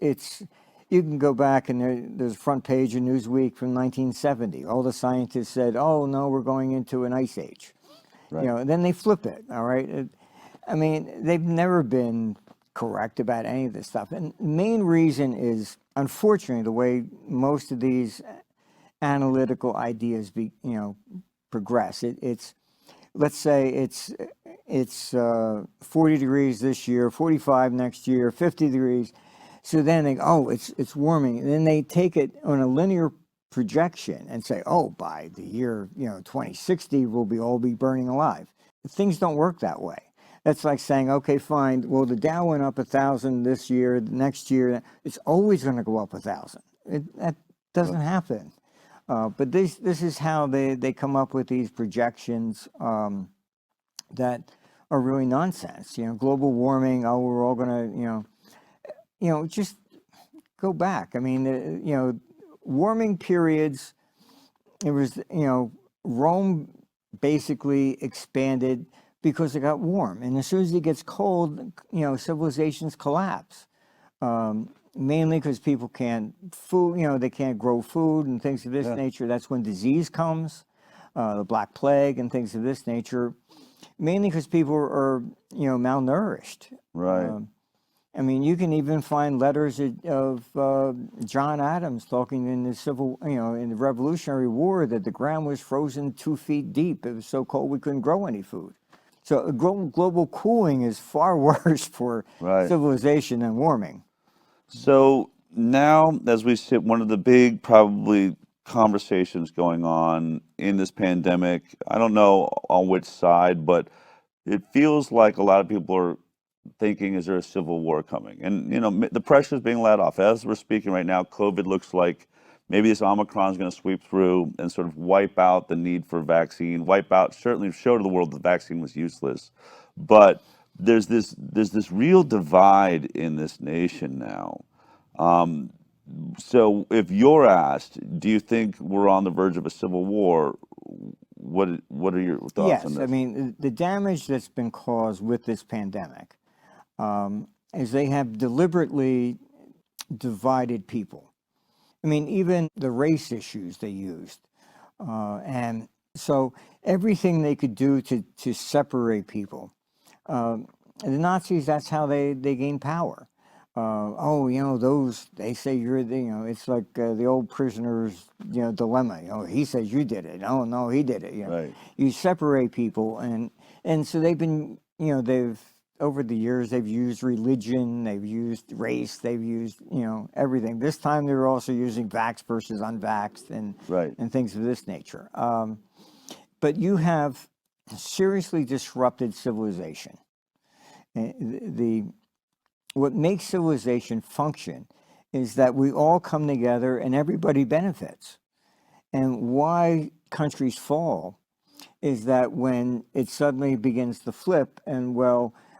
you can go back and there's a front page of Newsweek from 1970. All the scientists said, "Oh no, we're going into an ice age." Right. You know, and then they flip it. All right. I mean, they've never been correct about any of this stuff. And the main reason is, unfortunately, the way most of these analytical ideas progress. It's let's say it's 40 degrees this year, 45 next year, 50 degrees. So then they go, oh, it's warming. And then they take it on a linear projection and say, oh, by the year 2060, we'll all be burning alive. Things don't work that way. That's like saying, okay, fine. Well, the Dow went up 1,000 this year. The next year, it's always going to go up 1,000. That doesn't happen. But this is how they come up with these projections that are really nonsense. Global warming. Oh, we're all going to just go back. I mean, warming periods. It was Rome basically expanded because it got warm, and as soon as it gets cold, civilizations collapse. Mainly because people can't they can't grow food and things of this nature. That's when disease comes, the Black Plague and things of this nature. Mainly because people are malnourished. Right. I mean, you can even find letters of John Adams talking in in the Revolutionary War that the ground was frozen 2 feet deep. It was so cold we couldn't grow any food. So global cooling is far worse for civilization than warming. So now, as we sit, one of the big probably conversations going on in this pandemic, I don't know on which side, but it feels like a lot of people are thinking, is there a civil war coming? And, the pressure is being let off. As we're speaking right now, COVID looks like maybe this Omicron is going to sweep through and sort of wipe out the need for vaccine, certainly show to the world that vaccine was useless. But there's this real divide in this nation now. So if you're asked, do you think we're on the verge of a civil war? What are your thoughts on this? Yes, I mean, the damage that's been caused with this pandemic is they have deliberately divided people. I mean, even the race issues they used. And so everything they could do to separate people. The Nazis, that's how they gained power. They say you're it's like the old prisoner's, dilemma. He says you did it. Oh, no, he did it. Right. You separate people. And so they've been, over the years, they've used religion, they've used race, they've used, everything. This time they're also using vaxxed versus unvaxxed and things of this nature. But you have seriously disrupted civilization. What makes civilization function is that we all come together and everybody benefits. And why countries fall is that when it suddenly begins to flip and,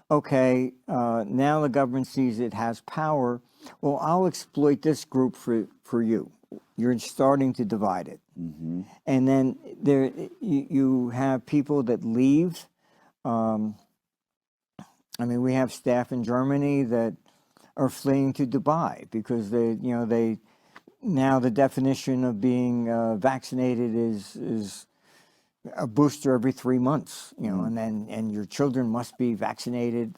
okay, now the government sees it has power. Well, I'll exploit this group for you. You're starting to divide it. Mm-hmm. And then you have people that leave. We have staff in Germany that are fleeing to Dubai because now the definition of being vaccinated is a booster every 3 months, and your children must be vaccinated,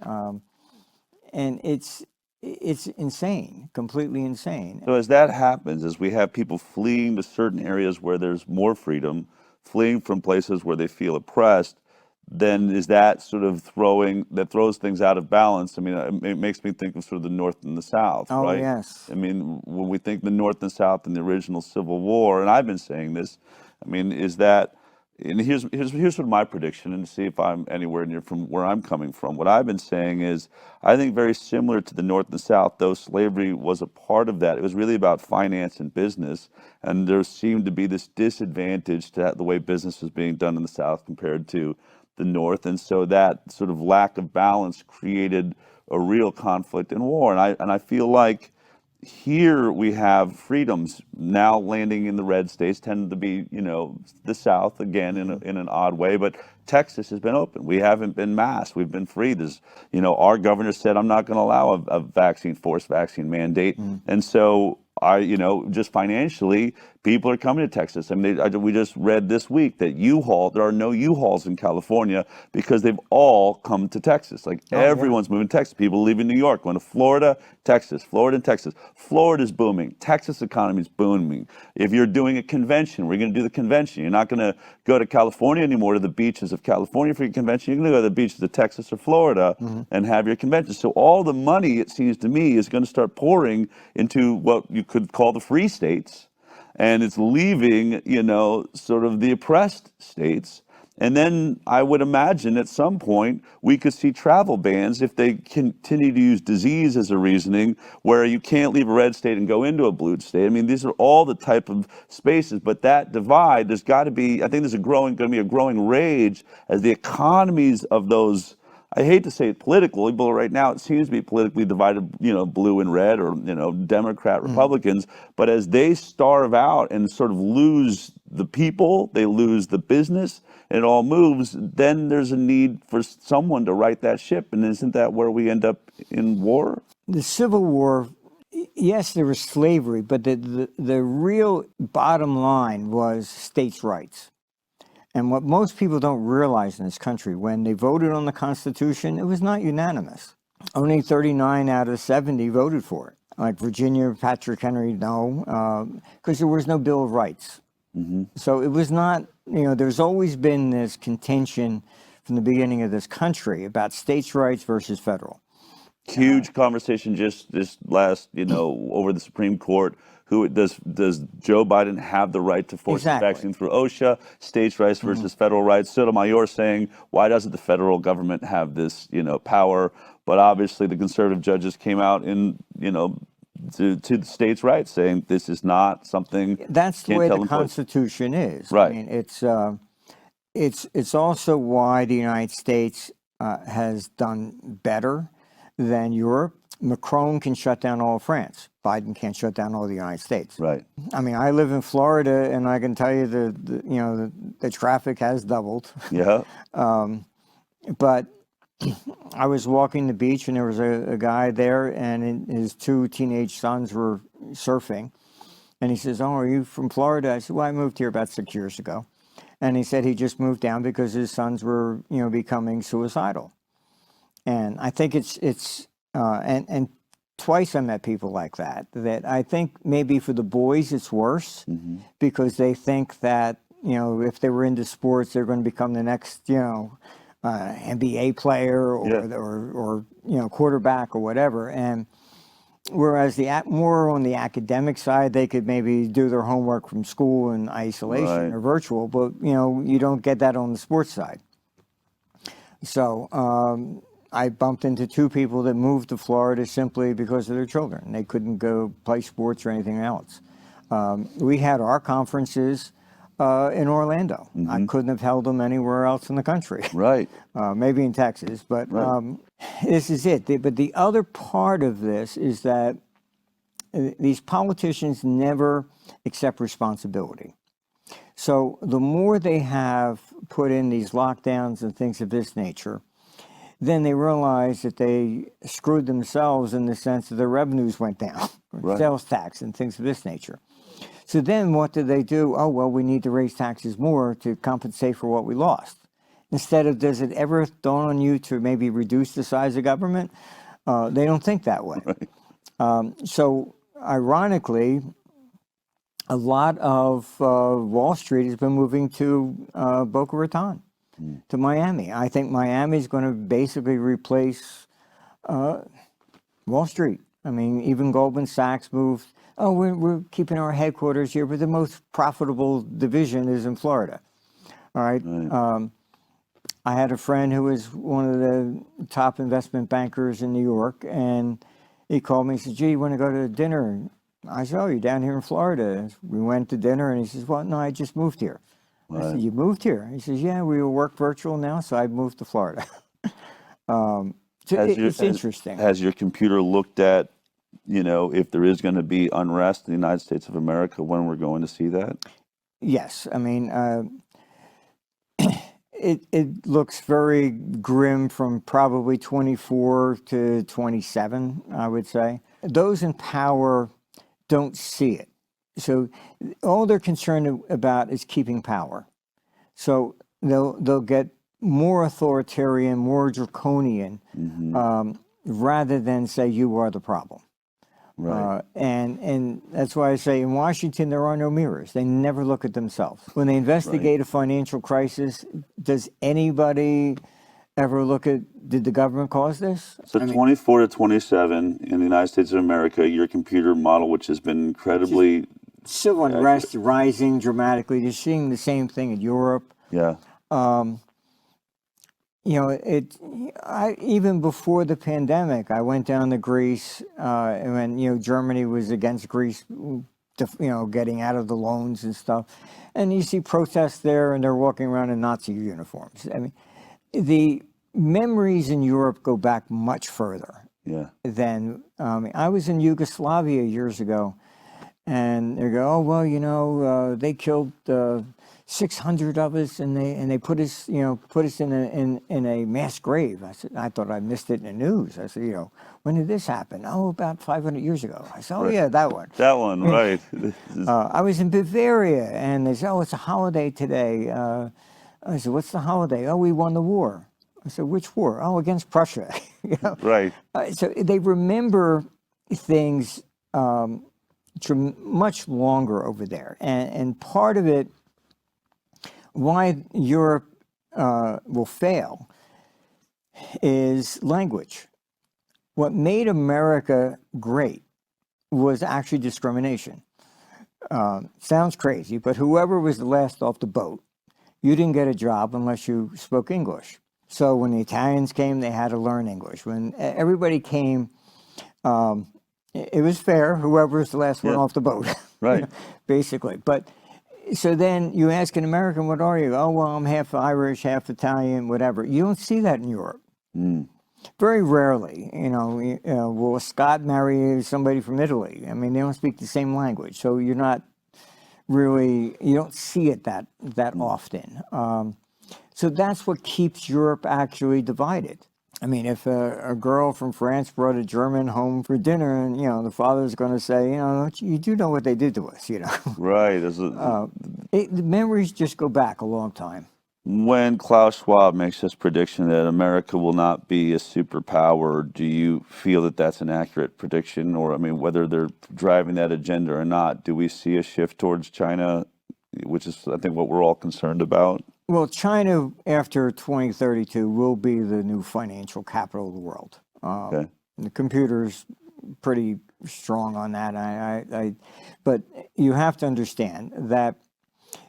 and it's insane, completely insane. So as that happens, as we have people fleeing to certain areas where there's more freedom, fleeing from places where they feel oppressed, then is that sort of throws things out of balance? I mean, it makes me think of sort of the North and the South, oh, right? Yes. I mean, when we think the North and South in the original Civil War, and I've been saying this, I mean, is that, and here's sort of my prediction, and to see if I'm anywhere near from where I'm coming from. What I've been saying is, I think very similar to the North and the South, though slavery was a part of that. It was really about finance and business, and there seemed to be this disadvantage to the way business was being done in the South compared to the North, and so that sort of lack of balance created a real conflict and war. And I feel like here we have freedoms now landing in the red states, tend to be the South again in an odd way, but Texas has been open. We haven't been masked. We've been free. There's our governor said, I'm not going to allow a forced vaccine mandate, and so just financially, people are coming to Texas. I mean, we just read this week that there are no U-Hauls in California because they've all come to Texas. Like everyone's moving to Texas. People leaving New York, going to Florida, Texas, Florida and Texas. Florida's booming. Texas economy is booming. If you're doing a convention, we're going to do the convention. You're not going to go to California anymore, to the beaches of California for your convention. You're going to go to the beaches of Texas or Florida and have your convention. So all the money, it seems to me, is going to start pouring into what you could call the free states. And it's leaving, sort of the oppressed states. And then I would imagine at some point we could see travel bans if they continue to use disease as a reasoning, where you can't leave a red state and go into a blue state. I mean, these are all the type of spaces, but that divide, there's got to be, I think there's going to be a growing rage as the economies of those, I hate to say it politically, but right now it seems to be politically divided, blue and red, or, Democrat, Republicans. But as they starve out and sort of lose the people, they lose the business, and it all moves, then there's a need for someone to right that ship. And isn't that where we end up in war? The Civil War, yes, there was slavery, but the real bottom line was states' rights. And what most people don't realize in this country, when they voted on the Constitution, it was not unanimous. Only 39 out of 70 voted for it. Like Virginia, Patrick Henry, no, because there was no Bill of Rights. So it was not, there's always been this contention from the beginning of this country about states' rights versus federal. Huge conversation just this last, over the Supreme Court. Who does Joe Biden have the right to force the vaccine through OSHA? States' rights versus federal rights. Sotomayor saying, why doesn't the federal government have this, power? But obviously the conservative judges came out in, to the states' rights, saying this is not something. That's the way the Constitution is. Right. I mean, it's also why the United States has done better than Europe. Macron can shut down all of France. Biden can't shut down all the United States. Right. I mean, I live in Florida, and I can tell you the traffic has doubled. Yeah. But I was walking the beach, and there was a guy there, and his two teenage sons were surfing. And he says, "Oh, are you from Florida?" I said, "Well, I moved here about 6 years ago." And he said he just moved down because his sons were, becoming suicidal. And I think and twice I met people like that I think maybe for the boys it's worse because they think that, if they were into sports, they're going to become the next, NBA player or quarterback or whatever. And whereas more on the academic side, they could maybe do their homework from school in isolation or virtual, but, you don't get that on the sports side. So, I bumped into two people that moved to Florida simply because of their children. They couldn't go play sports or anything else. We had our conferences in Orlando. I couldn't have held them anywhere else in the country. Right. Maybe in Texas, but this is it. But the other part of this is that these politicians never accept responsibility. So the more they have put in these lockdowns and things of this nature, then they realized that they screwed themselves in the sense that their revenues went down, sales tax and things of this nature. So then what did they do? Oh, well, we need to raise taxes more to compensate for what we lost. Instead of, does it ever dawn on you to maybe reduce the size of government? They don't think that way. So ironically, a lot of Wall Street has been moving to Boca Raton, to Miami. I think Miami is going to basically replace Wall Street. I mean, even Goldman Sachs moved. Oh, we're keeping our headquarters here, but the most profitable division is in Florida. All right. I had a friend who was one of the top investment bankers in New York, and he called me and said, "Gee, you want to go to dinner?" I said, "Oh, you're down here in Florida." We went to dinner, and he says, "Well, no, I just moved here." I said, "You moved here?" He says, "Yeah, we work virtual now, so I moved to Florida." It's interesting. Has your computer looked at, if there is going to be unrest in the United States of America, when we're going to see that? Yes. I mean, it looks very grim from probably 24 to 27, I would say. Those in power don't see it. So all they're concerned about is keeping power. So they'll get more authoritarian, more draconian, rather than say you are the problem. Right. And that's why I say in Washington there are no mirrors. They never look at themselves. When they investigate a financial crisis, does anybody ever look at, did the government cause this? So 24 to 27 in the United States of America, your computer model, which has been incredibly civil unrest rising dramatically. You're seeing the same thing in Europe. Yeah. You know, even before the pandemic, I went down to Greece, and when, you know, Germany was against Greece, you know, getting out of the loans and stuff. And you see protests there, and they're walking around in Nazi uniforms. I mean, the memories in Europe go back much further than, I was in Yugoslavia years ago, and they go, oh, well, you know, they killed 600 of us, and they put us, you know, in a mass grave. I said, I thought I missed it in the news. I said, you know, when did this happen? Oh, about 500 years ago. I said, oh yeah, that one. That one, right. I was in Bavaria, and they said, oh, it's a holiday today. I said, what's the holiday? Oh, we won the war. I said, which war? Oh, against Prussia. You know? Right. So they remember things much longer over there, and part of it, why Europe will fail, is language. What made America great was actually discrimination. Sounds crazy, but whoever was the last off the boat, you didn't get a job unless you spoke English. So when the Italians came, they had to learn English. When everybody came, it was fair, whoever was the last one off the boat. Right. Basically. But so then you ask an American, what are you? Oh, well, I'm half Irish, half Italian, whatever. You don't see that in Europe. Very rarely, you know, will a Scot marry somebody from Italy? I mean, they don't speak the same language. So you're not really, you don't see it that often. So that's what keeps Europe actually divided. I mean, if a girl from France brought a German home for dinner, and, you know, the father's going to say, you know, you do know what they did to us, you know. Right. The memories just go back a long time. When Klaus Schwab makes this prediction that America will not be a superpower, do you feel that that's an accurate prediction? Or, I mean, whether they're driving that agenda or not, do we see a shift towards China, which is, I think, what we're all concerned about? Well, China, after 2032, will be the new financial capital of the world. The computer's pretty strong on that. But you have to understand that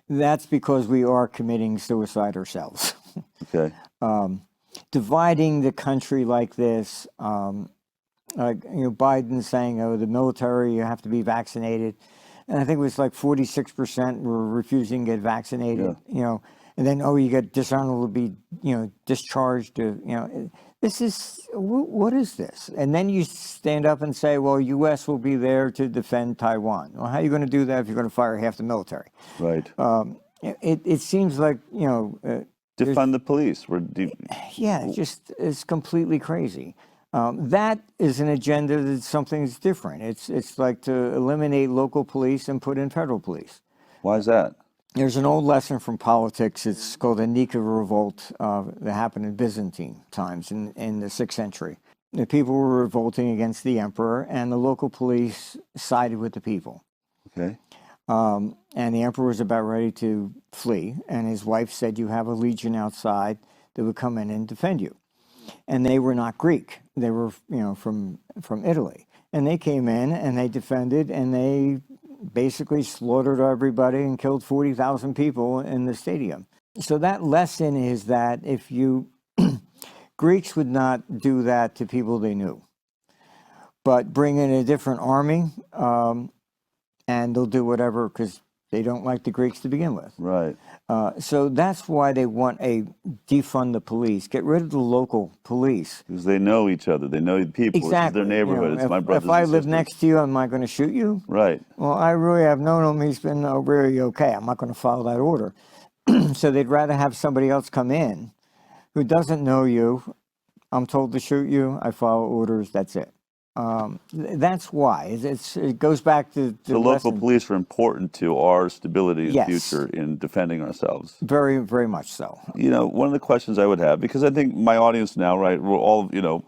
that's because we are committing suicide ourselves. Okay. Dividing the country like this, like, you know, Biden saying, oh, the military, you have to be vaccinated. And I think it was like 46% were refusing to get vaccinated, you know. And then, oh, you get dishonorably, you know, discharged. You know, this is, what is this? And then you stand up and say, well, U.S. will be there to defend Taiwan. Well, how are you going to do that if you're going to fire half the military? Right. It seems like, you know. Defund the police. Yeah, it's completely crazy. That is an agenda that's something that's different. It's like to eliminate local police and put in federal police. Why is that? There's an old lesson from politics. It's called the Nika Revolt that happened in Byzantine times in the 6th century. The people were revolting against the emperor, and the local police sided with the people. Okay. And the emperor was about ready to flee, and his wife said, you have a legion outside that would come in and defend you. And they were not Greek. They were, you know, from Italy. And they came in, and they defended, and they basically slaughtered everybody and killed 40,000 people in the stadium. So that lesson is that if you, Greeks would not do that to people they knew, but bring in a different army, and they'll do whatever because they don't like the Greeks to begin with. Right. So that's why they want a defund the police, get rid of the local police. Because they know each other. They know the people. Exactly. It's their neighborhood. You know, it's my brothers if I and live sisters. next to you, am I going to shoot you? Right. Well, I really have known him. He's been really okay. I'm not going to follow that order. So they'd rather have somebody else come in who doesn't know you. I'm told to shoot you. I follow orders. That's it. That's why. It goes back to The local police are important to our stability and Yes. future in defending ourselves. Very, very much so. You know, one of the questions I would have, because I think my audience now, right, we're all, you know,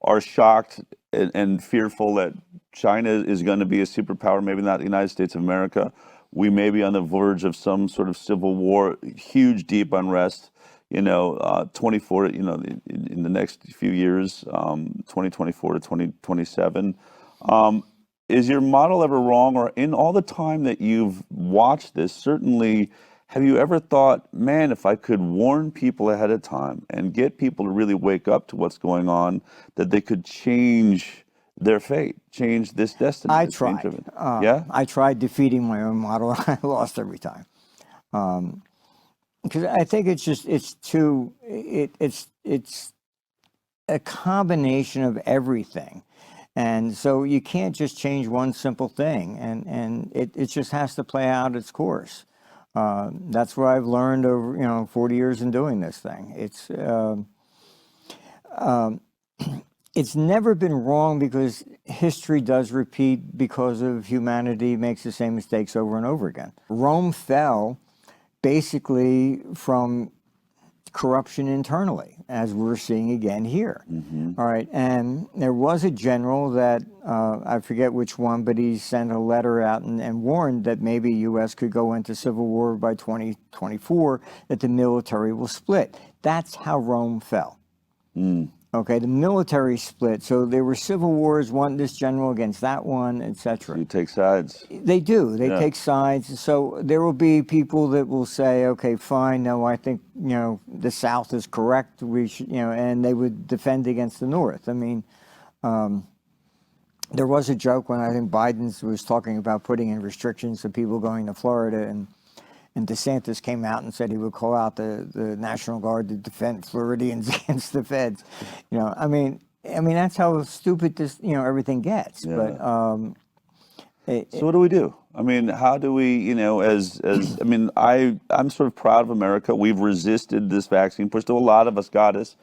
are shocked and fearful that China is going to be a superpower, maybe not the United States of America. We may be on the verge of some sort of civil war, huge, deep unrest. 24, in the next few years, 2024 to 2027. Is your model ever wrong? Or in all the time that you've watched this, certainly, have you ever thought, man, if I could warn people ahead of time and get people to really wake up to what's going on, that they could change their fate, change this destiny? I that's being tried. driven? Yeah? I tried defeating my own model. I lost every time. Because I think it's a combination of everything. And so you can't just change one simple thing, and it just has to play out its course. That's what I've learned over 40 years in doing this thing. It's never been wrong because history does repeat because of humanity makes the same mistakes over and over again. Rome fell basically from corruption internally, as we're seeing again here. All right, and there was a general that, I forget which one, but he sent a letter out and warned that maybe U.S. could go into civil war by 2024, that the military will split. That's how Rome fell. Okay, the military split. So there were civil wars, this general against that one, etc. You take sides. They do. They take sides. So there will be people that will say, okay, fine, no, I think, the South is correct. We should, and they would defend against the North. I mean, there was a joke when I think Biden was talking about putting in restrictions to people going to Florida, and DeSantis came out and said he would call out the National Guard to defend Floridians against the feds. I mean that's how stupid this everything gets. Yeah. But so what do we do? I mean, how do we, I'm sort of proud of America. We've resisted this vaccine push. Though a lot of us got it.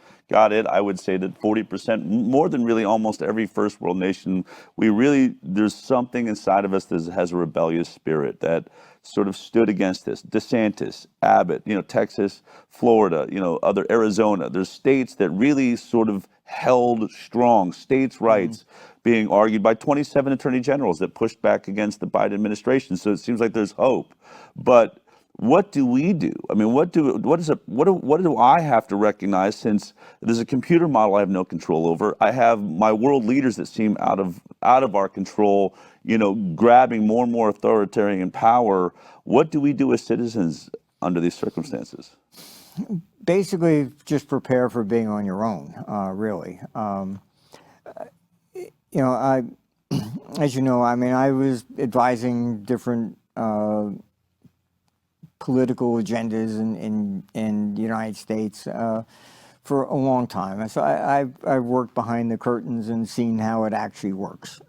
I would say that 40%, more than really almost every first world nation, there's something inside of us that has a rebellious spirit that sort of stood against this. DeSantis, Abbott, Texas, Florida, other Arizona. There's states that really sort of held strong states' rights being argued by 27 attorney generals that pushed back against the Biden administration. So it seems like there's hope. But what do we do? I mean, what do I have to recognize, since there's a computer model I have no control over? I have my world leaders that seem out of our control, grabbing more and more authoritarian power. What do we do as citizens under these circumstances? Basically, just prepare for being on your own, really. As you know, I was advising different political agendas in the United States for a long time. So I've worked behind the curtains and seen how it actually works.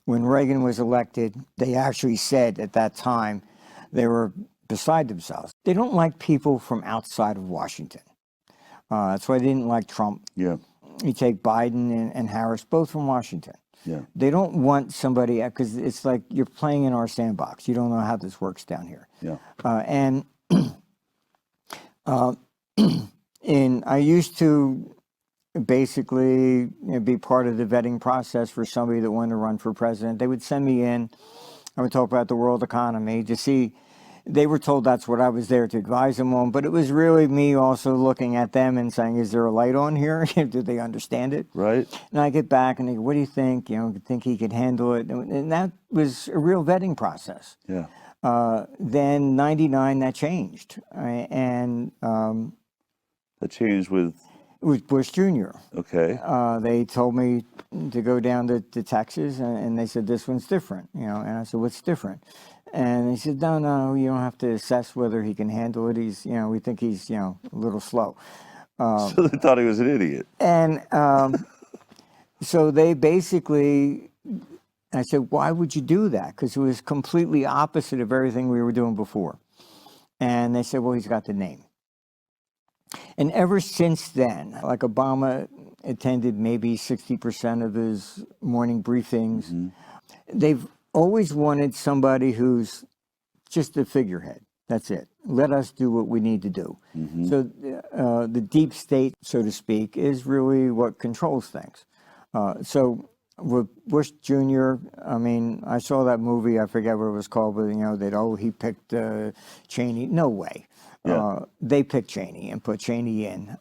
When Reagan was elected, they actually said at that time they were beside themselves. They don't like people from outside of Washington. That's why they didn't like Trump. Yeah. You take Biden and Harris, both from Washington. Yeah. They don't want somebody, because it's like you're playing in our sandbox. You don't know how this works down here. Yeah. And I used to basically be part of the vetting process for somebody that wanted to run for president. They would send me in. I would talk about the world economy to see. They were told that's what I was there to advise them on, but it was really me also looking at them and saying, is there a light on here? Do they understand it? Right. And I get back and they go, what do you think? Think he could handle it? And that was a real vetting process. Yeah. Then 99, that changed. And that changed with Bush Jr. Okay. They told me to go down to Texas, and they said, this one's different. And I said, what's different? And he said, no, you don't have to assess whether he can handle it. He's, we think he's, a little slow. So they thought he was an idiot. And so they basically, I said, why would you do that? Because it was completely opposite of everything we were doing before. And they said, well, he's got the name. And ever since then, like Obama attended maybe 60% of his morning briefings. They've always wanted somebody who's just a figurehead. That's it. Let us do what we need to do. So the deep state, so to speak, is really what controls things. So with Bush Jr., I mean, I saw that movie, I forget what it was called, but, you know, he picked Cheney. No way. Yeah. They picked Cheney and put Cheney in.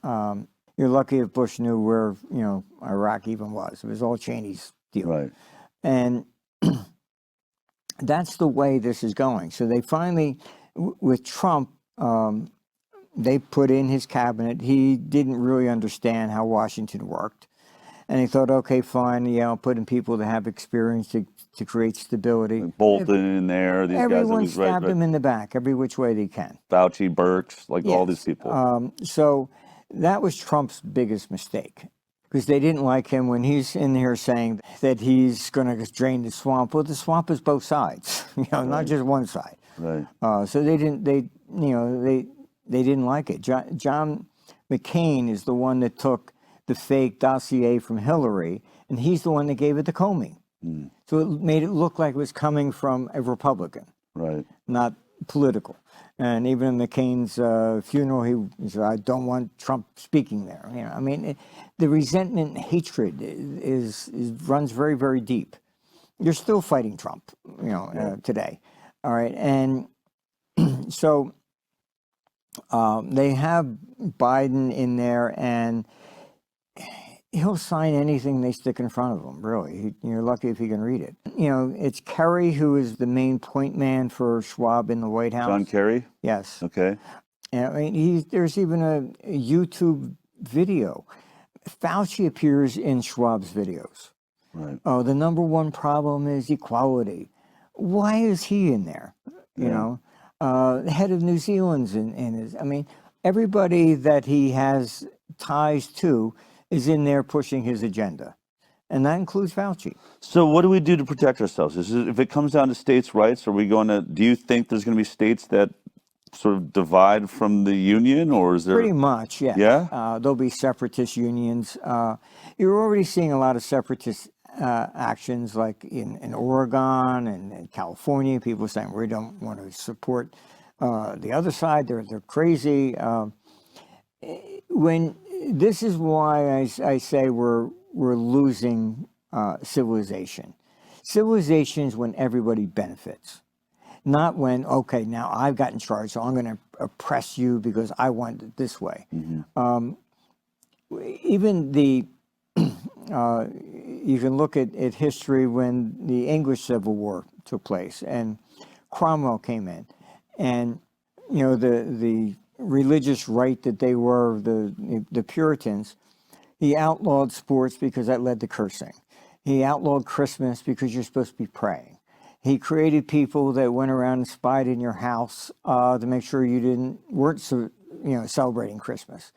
You're lucky if Bush knew where, you know, Iraq even was. It was all Cheney's deal. Right. And that's the way this is going. So they finally, with Trump, they put in his cabinet. He didn't really understand how Washington worked. And he thought, okay, fine, yeah, I'll put in people that have experience to create stability. Like Bolton in there, these Everyone guys. That stabbed him in the back every which way they can. Fauci, Birx, like all these Yes. people. So that was Trump's biggest mistake, because they didn't like him when he's in here saying that he's going to drain the swamp. Well, the swamp is both sides, you know, not just one side. Right. So they didn't like it. John McCain is the one that took the fake dossier from Hillary, and he's the one that gave it to Comey. So it made it look like it was coming from a Republican, Right. not political. And even at McCain's funeral, he said, "I don't want Trump speaking there." You know, I mean, the resentment, and hatred is runs very, very deep. You're still fighting Trump, you know, today. All right, and so they have Biden in there, and he'll sign anything they stick in front of him, really. You're lucky if he can read it. You know, it's Kerry who is the main point man for Schwab in the White House. John Kerry? Yes. Okay. And I mean, there's even a YouTube video. Fauci appears in Schwab's videos. Right. Oh, the number one problem is equality. Why is he in there? You know, the head of New Zealand's in his. I mean, everybody that he has ties to is in there pushing his agenda, and that includes Fauci. So what do we do to protect ourselves? If it comes down to states' rights, are we going to? Do you think there's going to be states that sort of divide from the union, or is there? Pretty much, yeah. Yeah. There'll be separatist unions. You're already seeing a lot of separatist actions, like in Oregon and California. People saying we don't want to support the other side. They're crazy. When this is why I say we're losing civilization. Civilization is when everybody benefits, not when, okay, now I've got in charge, so I'm going to oppress you because I want it this way. Even you can look at history when the English Civil War took place and Cromwell came in, and you know the religious right that they were, the Puritans. He outlawed sports because that led to cursing. He outlawed Christmas because you're supposed to be praying. He created people that went around and spied in your house to make sure you weren't celebrating Christmas.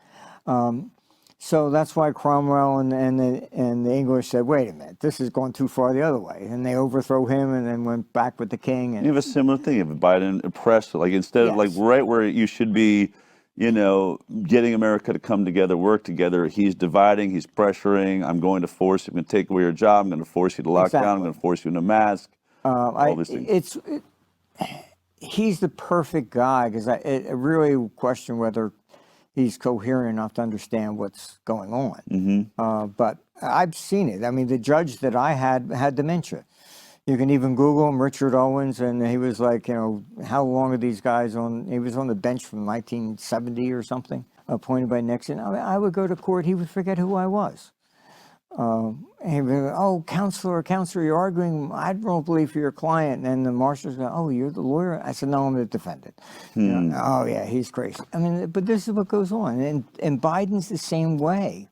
So that's why Cromwell and the English said, wait a minute, this is going too far the other way. And they overthrew him and then went back with the king. And you have a similar thing. If Biden oppressed, like instead of like right where you should be, you know, getting America to come together, work together, he's dividing, he's pressuring. I'm going to force you. I'm going to take away your job. I'm going to force you to lock down. I'm going to force you in a mask. All these things. He's the perfect guy, because I really question whether he's coherent enough to understand what's going on. But I've seen it. I mean, the judge that I had dementia. You can even Google him, Richard Owens, and he was like, you know, how long are these guys on? He was on the bench from 1970 or something, appointed by Nixon. I would go to court, he would forget who I was. He would go, oh, counselor, you're arguing admirably for your client. And then the marshals go, oh, you're the lawyer? I said, no, I'm the defendant. You know, oh, yeah, he's crazy. I mean, but this is what goes on. And Biden's the same way.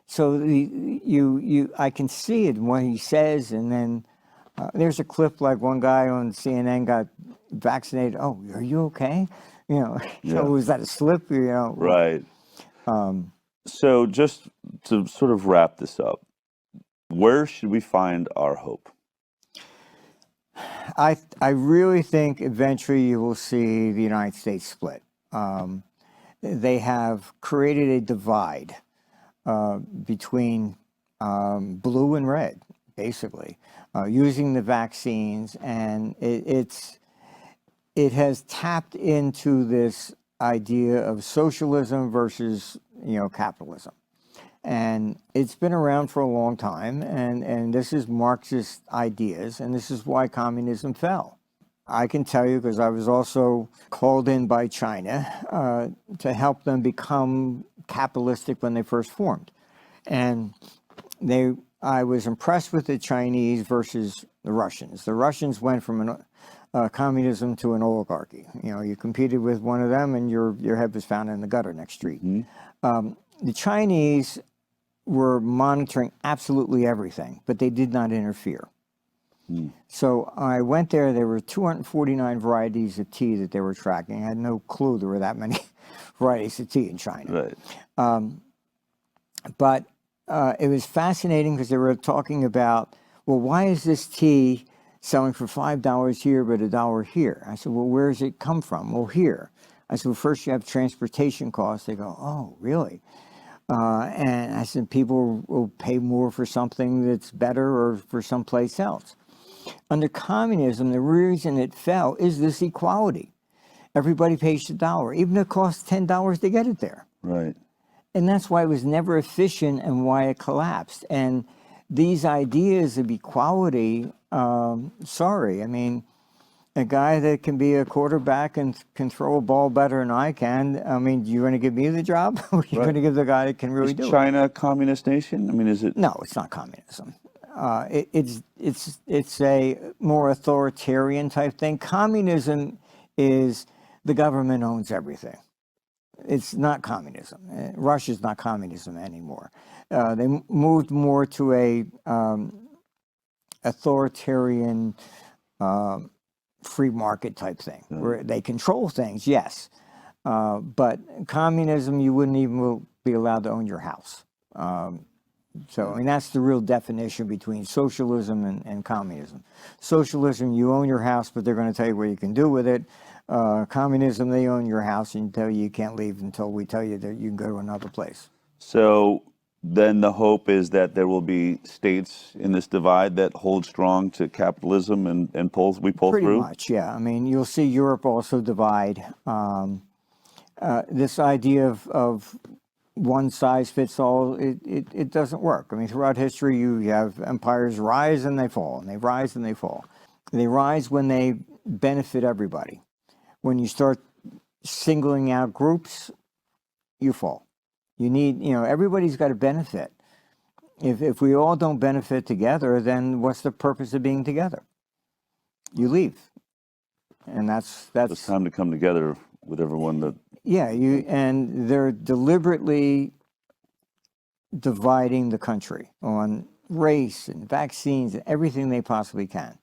So I can see it in what he says, and then there's a clip like one guy on CNN got vaccinated. Oh, are you okay? You know, so was that a slip? You know, right. So just to sort of wrap this up, where should we find our hope? I really think eventually you will see the United States split. They have created a divide. between blue and red, basically, using the vaccines, and it has tapped into this idea of socialism versus capitalism. And it's been around for a long time, and this is Marxist ideas, and this is why communism fell. I can tell you, because I was also called in by China to help them become capitalistic when they first formed. And I was impressed with the Chinese versus the Russians. The Russians went from communism to an oligarchy. You competed with one of them, and your head was found in the gutter next street. The Chinese were monitoring absolutely everything, but they did not interfere. So I went there. There were 249 varieties of tea that they were tracking. I had no clue there were that many varieties of tea in China. Right. But it was fascinating because they were talking about, well, why is this tea selling for $5 here but $1 here? I said, well, where does it come from? Well, here. I said, well, first you have transportation costs. They go, oh, really? And I said, people will pay more for something that's better or for someplace else. Under communism, the reason it fell is this equality. Everybody pays $1, even if it costs $10 to get it there. Right. And that's why it was never efficient and why it collapsed. And these ideas of equality, sorry, I mean, a guy that can be a quarterback and can throw a ball better than I can, I mean, you're going to give me the job? Or are you going to give the guy that can really do it? Is China a communist nation? I mean, is it? No, it's not communism. It's a more authoritarian type thing. Communism is the government owns everything. It's not communism. Russia's not communism anymore. They moved more to a authoritarian free market type thing, where they control things, yes. But communism, you wouldn't even be allowed to own your house. So, I mean, that's the real definition between socialism and communism. Socialism, you own your house, but they're going to tell you what you can do with it. Communism, they own your house and tell you can't leave until we tell you that you can go to another place. So then the hope is that there will be states in this divide that hold strong to capitalism and pull through? Pretty much, yeah. I mean, you'll see Europe also divide. This idea of one size fits all, it doesn't work. I mean, throughout history, you have empires rise and they fall, and they rise and they fall. They rise when they benefit everybody. When you start singling out groups, you fall. You need, everybody's got to benefit. If we all don't benefit together, then what's the purpose of being together? You leave. And that's It's time to come together with everyone that... Yeah, and they're deliberately dividing the country on race and vaccines and everything they possibly can.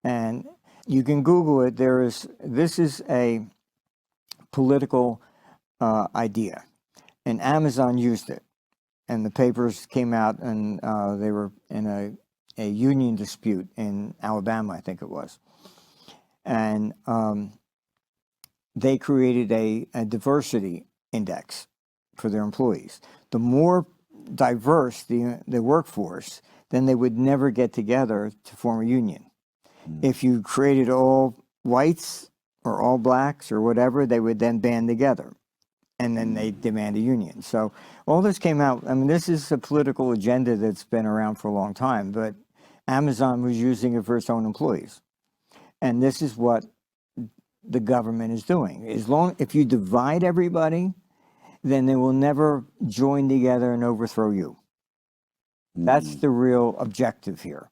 And you can Google it. This is a political idea, and Amazon used it. And the papers came out, and they were in a union dispute in Alabama, I think it was. And they created a diversity index for their employees. The more diverse the workforce, then they would never get together to form a union. If you created all whites or all blacks or whatever, they would then band together, and then they demand a union. So all this came out. I mean, this is a political agenda that's been around for a long time, but Amazon was using it for its own employees. And this is what the government is doing. If you divide everybody, then they will never join together and overthrow you. That's the real objective here.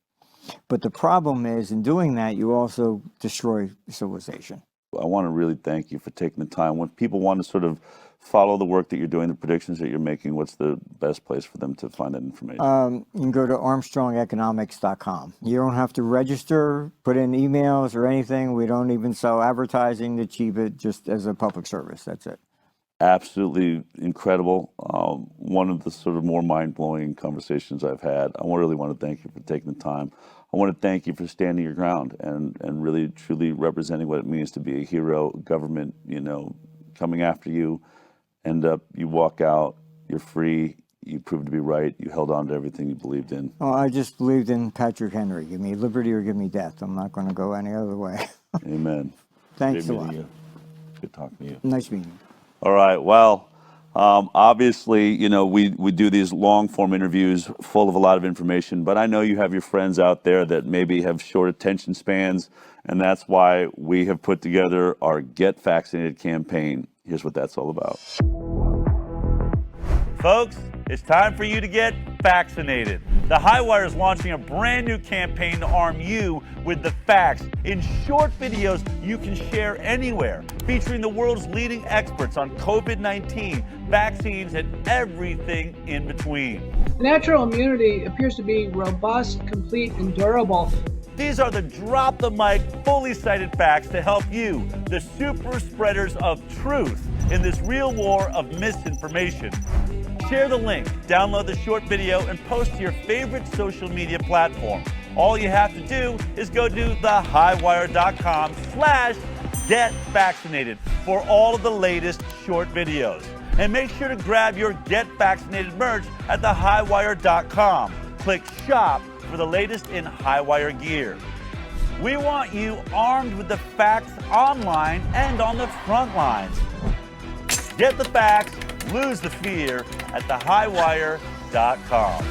But the problem is, in doing that, you also destroy civilization. I want to really thank you for taking the time. When people want to sort of follow the work that you're doing, the predictions that you're making, what's the best place for them to find that information? You can go to armstrongeconomics.com. You don't have to register, put in emails or anything. We don't even sell advertising to keep it just as a public service. That's it. Absolutely incredible. One of the sort of more mind-blowing conversations I've had. I really want to thank you for taking the time. I want to thank you for standing your ground and really, truly representing what it means to be a hero. Government, coming after you, end up, you walk out, you're free, you proved to be right. You held on to everything you believed in. Oh, I just believed in Patrick Henry. Give me liberty or give me death. I'm not going to go any other way. Amen. Thanks Great a lot. meeting you. Good talking to you. Nice meeting you. All right. Well, obviously, you know, we do these long form interviews full of a lot of information, but I know you have your friends out there that maybe have short attention spans, and that's why we have put together our Get Vaccinated campaign. Here's what that's all about. Folks, it's time for you to get vaccinated. The Highwire is launching a brand new campaign to arm you with the facts in short videos you can share anywhere, featuring the world's leading experts on COVID-19, vaccines, and everything in between. Natural immunity appears to be robust, complete, and durable. These are the drop the mic, fully cited facts to help you, the super spreaders of truth, in this real war of misinformation. Share the link, download the short video, and post to your favorite social media platform. All you have to do is go to thehighwire.com/getvaccinated for all of the latest short videos. And make sure to grab your Get Vaccinated merch at thehighwire.com. Click shop for the latest in Highwire gear. We want you armed with the facts online and on the front lines. Get the facts, lose the fear at thehighwire.com.